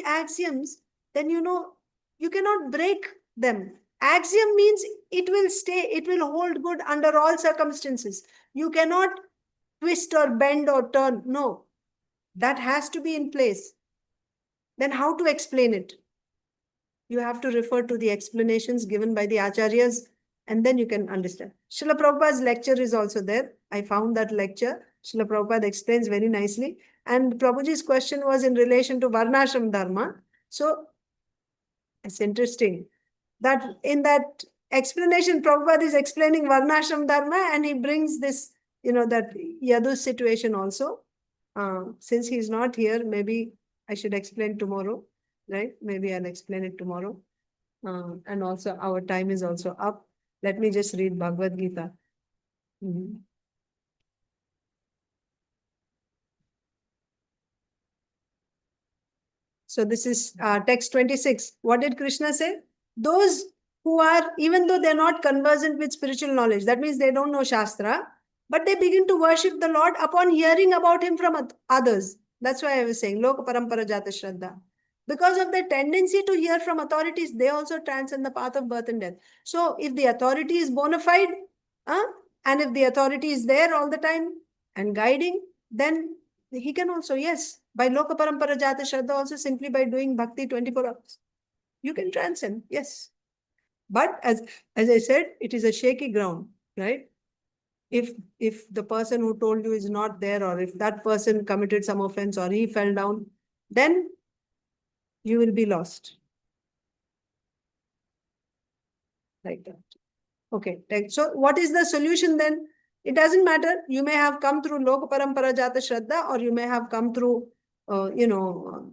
axioms, then you cannot break them. Axiom means it will stay, it will hold good under all circumstances. You cannot twist or bend or turn. No, that has to be in place. Then how to explain it? You have to refer to the explanations given by the acharyas, and then you can understand. Srila Prabhupada's lecture is also there. I found that lecture. Srila Prabhupada explains very nicely. And Prabhuji's question was in relation to varnāśram dharma. So it's interesting that in that explanation, Prabhupada is explaining varnāśram dharma, and he brings this, that Yadu situation also. Since he's not here, maybe I should explain tomorrow, right? Maybe I'll explain it tomorrow. And also our time is also up. Let me just read Bhagavad Gita. So this is text 26. What did Krishna say? Those who are, even though they're not conversant with spiritual knowledge, that means they don't know Shastra, but they begin to worship the Lord upon hearing about him from others. That's why I was saying, Loka Parampara Jata Shraddha. Because of their tendency to hear from authorities, they also transcend the path of birth and death. So if the authority is bona fide, and if the authority is there all the time and guiding, then he can also, yes, by Loka Parampara Jata Shraddha, also simply by doing bhakti 24 hours, you can transcend, yes. But as I said, it is a shaky ground, right? If the person who told you is not there, or if that person committed some offense or he fell down, then you will be lost. Like that. Okay. So what is the solution then? It doesn't matter. You may have come through Loka Parampara Jata Shraddha, or you may have come through, little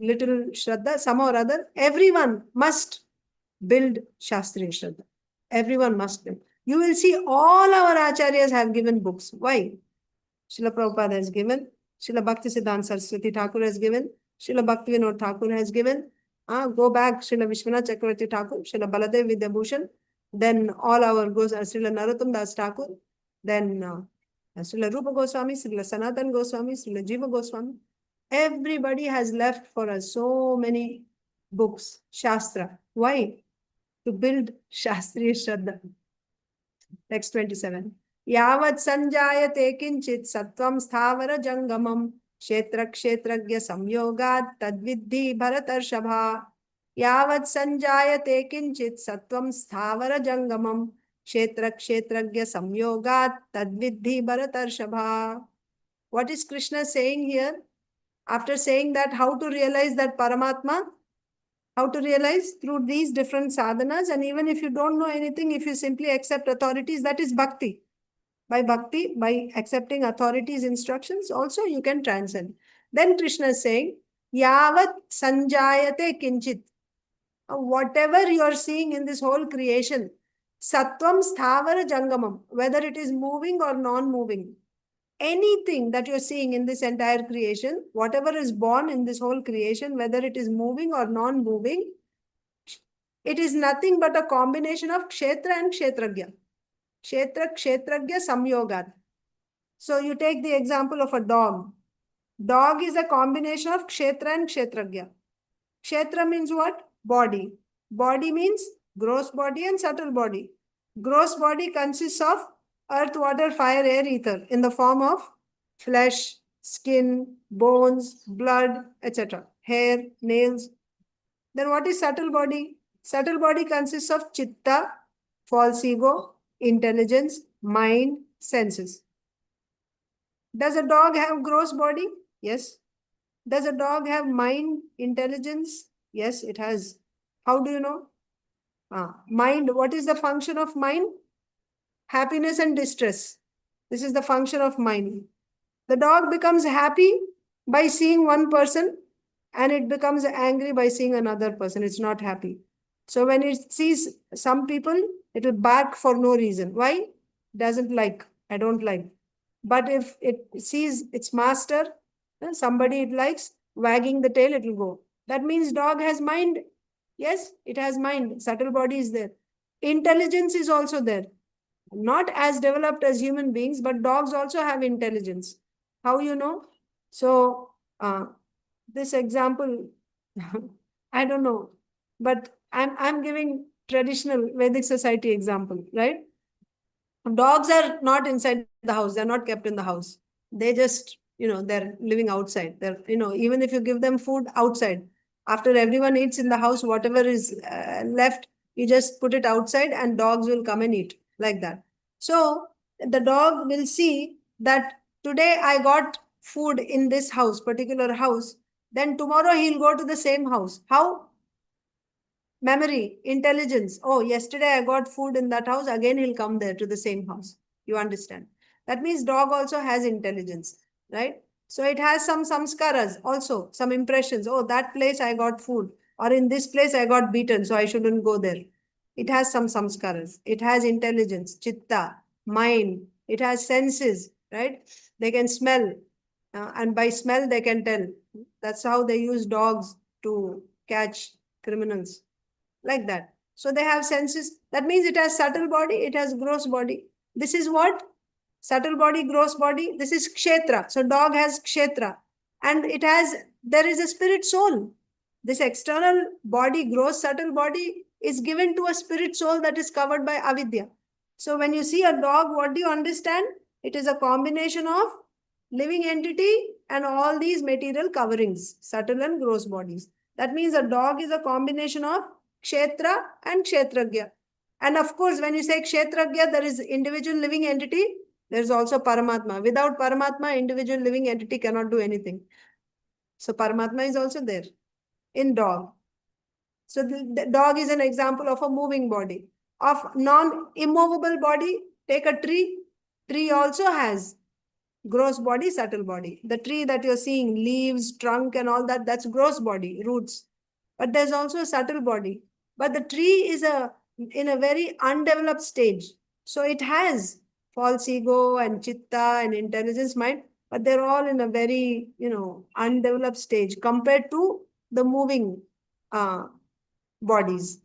Shraddha, some or other. Everyone must build Shastriya Shraddha. Everyone must build. You will see all our acharyas have given books. Why? Srila Prabhupada has given. Srila Bhaktisiddhanta Saraswati Thakur has given. Srila Bhaktivinoda Thakur has given. Go back, Srila Vishwanath Chakravarti Thakur, Srila Baladev Vidyabhushan. Then all our goes Srila Narottam Das Thakur. Then Srila Rupa Goswami, Srila Sanatan Goswami, Srila Jiva Goswami. Everybody has left for us so many books, Shastra. Why? To build Shastriya Shraddha. Text 27. Yāvat sañjāyate kiñcit sattvaṁ sthāvara-jaṅgamam kṣetra-kṣetrajña-saṁyogāt viddhi bharatarṣabha. Yāvat sañjāyate kiñcit sattvaṁ sthāvara-jaṅgamam kṣetra-kṣetrajña-saṁyogāt tad-viddhi bharatarṣabha. What is Kṛṣṇa saying here? After saying that, how to realize that Paramatma? How to realize? Through these different sadhanas. And even if you don't know anything, if you simply accept authorities, that is bhakti. By bhakti, by accepting authorities' instructions, also you can transcend. Then Kṛṣṇa is saying, yāvat sañjāyate kiñcit. Whatever you are seeing in this whole creation, sattvaṁ sthāvara-jaṅgamam, whether it is moving or non-moving, anything that you're seeing in this entire creation, whatever is born in this whole creation, whether it is moving or non-moving, it is nothing but a combination of kṣetra and kṣetrajña. kṣetra-kṣetrajña-saṁyogāt. So you take the example of a dog. Dog is a combination of kṣetra and kṣetrajña. Kṣetra means what? Body. Body means gross body and subtle body. Gross body consists of earth, water, fire, air, ether in the form of flesh, skin, bones, blood, etc. Hair, nails. Then what is subtle body? Subtle body consists of chitta, false ego, intelligence, mind, senses. Does a dog have gross body? Yes. Does a dog have mind, intelligence? Yes, it has. How do you know? Mind, what is the function of mind? Happiness and distress. This is the function of mind. The dog becomes happy by seeing one person and it becomes angry by seeing another person. It's not happy. So when it sees some people, it will bark for no reason. Why? Doesn't like. I don't like. But if it sees its master, somebody it likes, wagging the tail, it will go. That means dog has mind. Yes, it has mind. Subtle body is there. Intelligence is also there. Not as developed as human beings, but dogs also have intelligence. How you know? So, this example, I don't know, but I'm giving traditional Vedic society example, right? Dogs are not inside the house. They're not kept in the house. They just, they're living outside. They're, even if you give them food outside, after everyone eats in the house, whatever is left, you just put it outside and dogs will come and eat like that. So the dog will see that today I got food in this house, particular house. Then tomorrow he'll go to the same house. How? Memory, intelligence. Oh, yesterday I got food in that house. Again, he'll come there to the same house. You understand? That means dog also has intelligence, right? So it has some samskaras also, some impressions. Oh, that place I got food. Or in this place I got beaten, so I shouldn't go there. It has some samskaras. It has intelligence, chitta, mind. It has senses, right? They can smell. And by smell, they can tell. That's how they use dogs to catch criminals. Like that. So they have senses. That means it has subtle body, it has gross body. This is what? Subtle body, gross body. This is kṣetra. So dog has kṣetra. And there is a spirit soul. This external body, gross, subtle body is given to a spirit soul that is covered by avidya. So when you see a dog, what do you understand? It is a combination of living entity and all these material coverings, subtle and gross bodies. That means a dog is a combination of kṣetra and kṣetrajña. And of course, when you say kṣetrajña, there is individual living entity. There is also Paramatma. Without Paramatma, individual living entity cannot do anything. So Paramatma is also there in dog. So the dog is an example of a moving body. Of non-immovable body, take a tree. Tree also has gross body, subtle body. The tree that you're seeing, leaves, trunk and all that, that's gross body, roots. But there's also a subtle body. But the tree is in a very undeveloped stage. So it has false ego and chitta and intelligence mind, but they're all in a very, undeveloped stage compared to the moving bodies.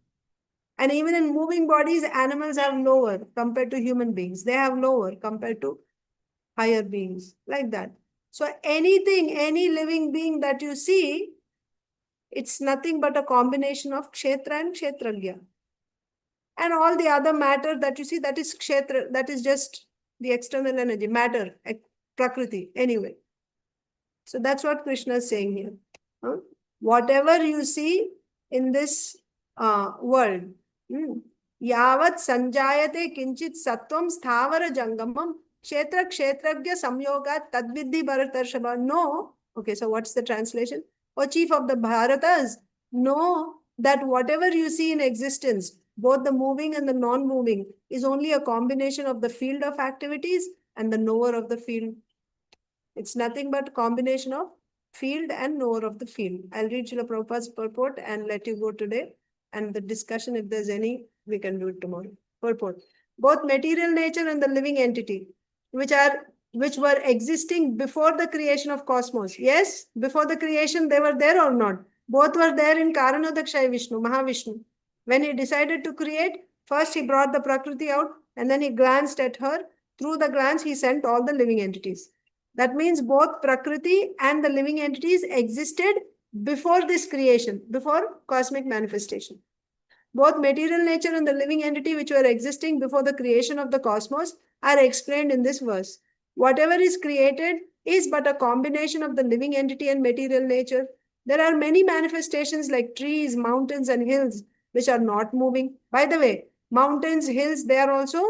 And even in moving bodies, animals have lower compared to human beings. They have lower compared to higher beings, like that. So anything, any living being that you see, it's nothing but a combination of kṣetra and kṣetrajña. And all the other matter that you see, that is kṣetra, that is just the external energy, matter, prakriti, anyway. So that's what Kṛṣṇa is saying here. Whatever you see in this world, yāvat sañjāyate kiñcit sattvaṁ sthāvara-jaṅgamam kṣetra-kṣetrajña-saṁyogāt viddhi bharatarṣabha. No. Okay, so what's the translation? O chief of the bharatas, know that whatever you see in existence, both the moving and the non-moving, is only a combination of the field of activities and the knower of the field. It's nothing but combination of field and knower of the field. I'll read Srila Prabhupada's purport and let you go today. And the discussion, if there's any, we can do it tomorrow. Purport. Both material nature and the living entity, which were existing before the creation of cosmos. Yes, before the creation, they were there or not? Both were there in Karanodakshaya Vishnu, Mahavishnu. When he decided to create, first he brought the Prakriti out and then he glanced at her. Through the glance, he sent all the living entities. That means both Prakriti and the living entities existed before this creation, before cosmic manifestation. Both material nature and the living entity which were existing before the creation of the cosmos are explained in this verse. Whatever is created is but a combination of the living entity and material nature. There are many manifestations like trees, mountains, and hills which are not moving. By the way, mountains, hills, they are also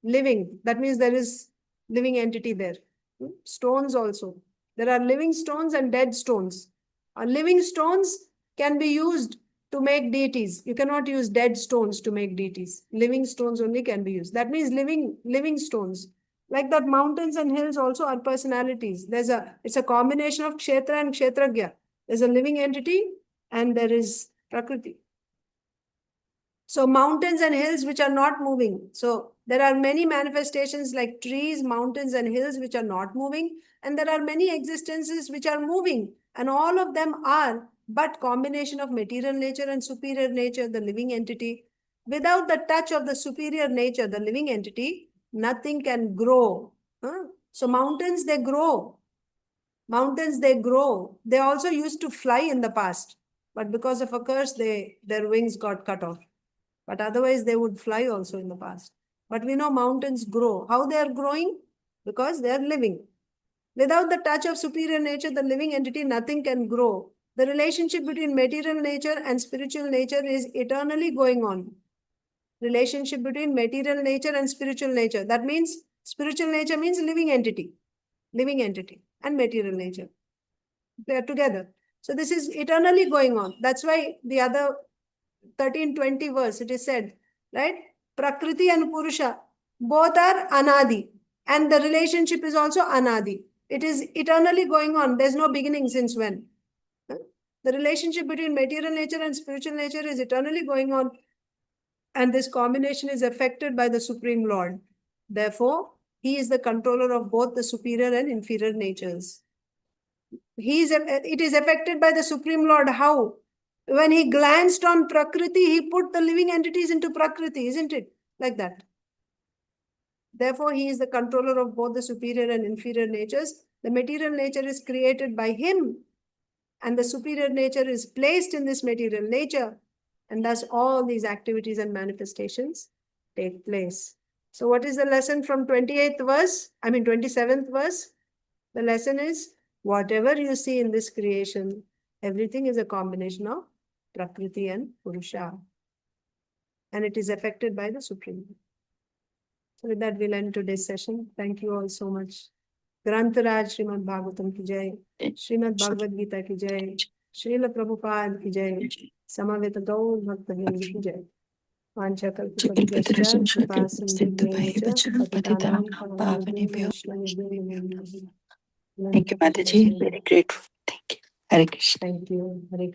living. That means there is living entity there. Stones also. There are living stones and dead stones. Living stones can be used to make deities. You cannot use dead stones to make deities. Living stones only can be used. That means living stones. Like that, mountains and hills also are personalities. It's a combination of kshetra and kshetrajña. There's a living entity and there is Prakriti. So mountains and hills which are not moving. So there are many manifestations like trees, mountains, and hills which are not moving. And there are many existences which are moving. And all of them are but combination of material nature and superior nature, the living entity. Without the touch of the superior nature, the living entity, nothing can grow. So mountains, they grow. Mountains, they grow. They also used to fly in the past. But because of a curse, their wings got cut off. But otherwise, they would fly also in the past. But we know mountains grow. How they are growing? Because they are living. Without the touch of superior nature, the living entity, nothing can grow. The relationship between material nature and spiritual nature is eternally going on. Relationship between material nature and spiritual nature. That means spiritual nature means living entity and material nature. They are together. So this is eternally going on. That's why the other 13:20 verse, it is said, right? Prakriti and Purusha, both are anadi. And the relationship is also anadi. It is eternally going on. There's no beginning since when. The relationship between material nature and spiritual nature is eternally going on. And this combination is affected by the Supreme Lord. Therefore, he is the controller of both the superior and inferior natures. It is affected by the Supreme Lord. How? When he glanced on Prakriti, he put the living entities into Prakriti, isn't it? Like that. Therefore, he is the controller of both the superior and inferior natures. The material nature is created by him, and the superior nature is placed in this material nature. And thus, all these activities and manifestations take place. So, what is the lesson from 27th verse? The lesson is, whatever you see in this creation, everything is a combination of Prakriti and Purusha. And it is affected by the Supreme. So with that, we'll end today's session. Thank you all so much. Grantaraj Srimad Bhagavatam ki jai, Srimad Bhagavad Gita ki jai, Srila Prabhupada ki jai, Samaveta Gaur Bhakta Vrinda ki jai. Vancha kalpatarubhyascha kripa sindhubhyeva patitanam pavanebhyo Thank you, Mataji. Very grateful. Thank you. Hare Krishna. Thank you. Hare Krishna.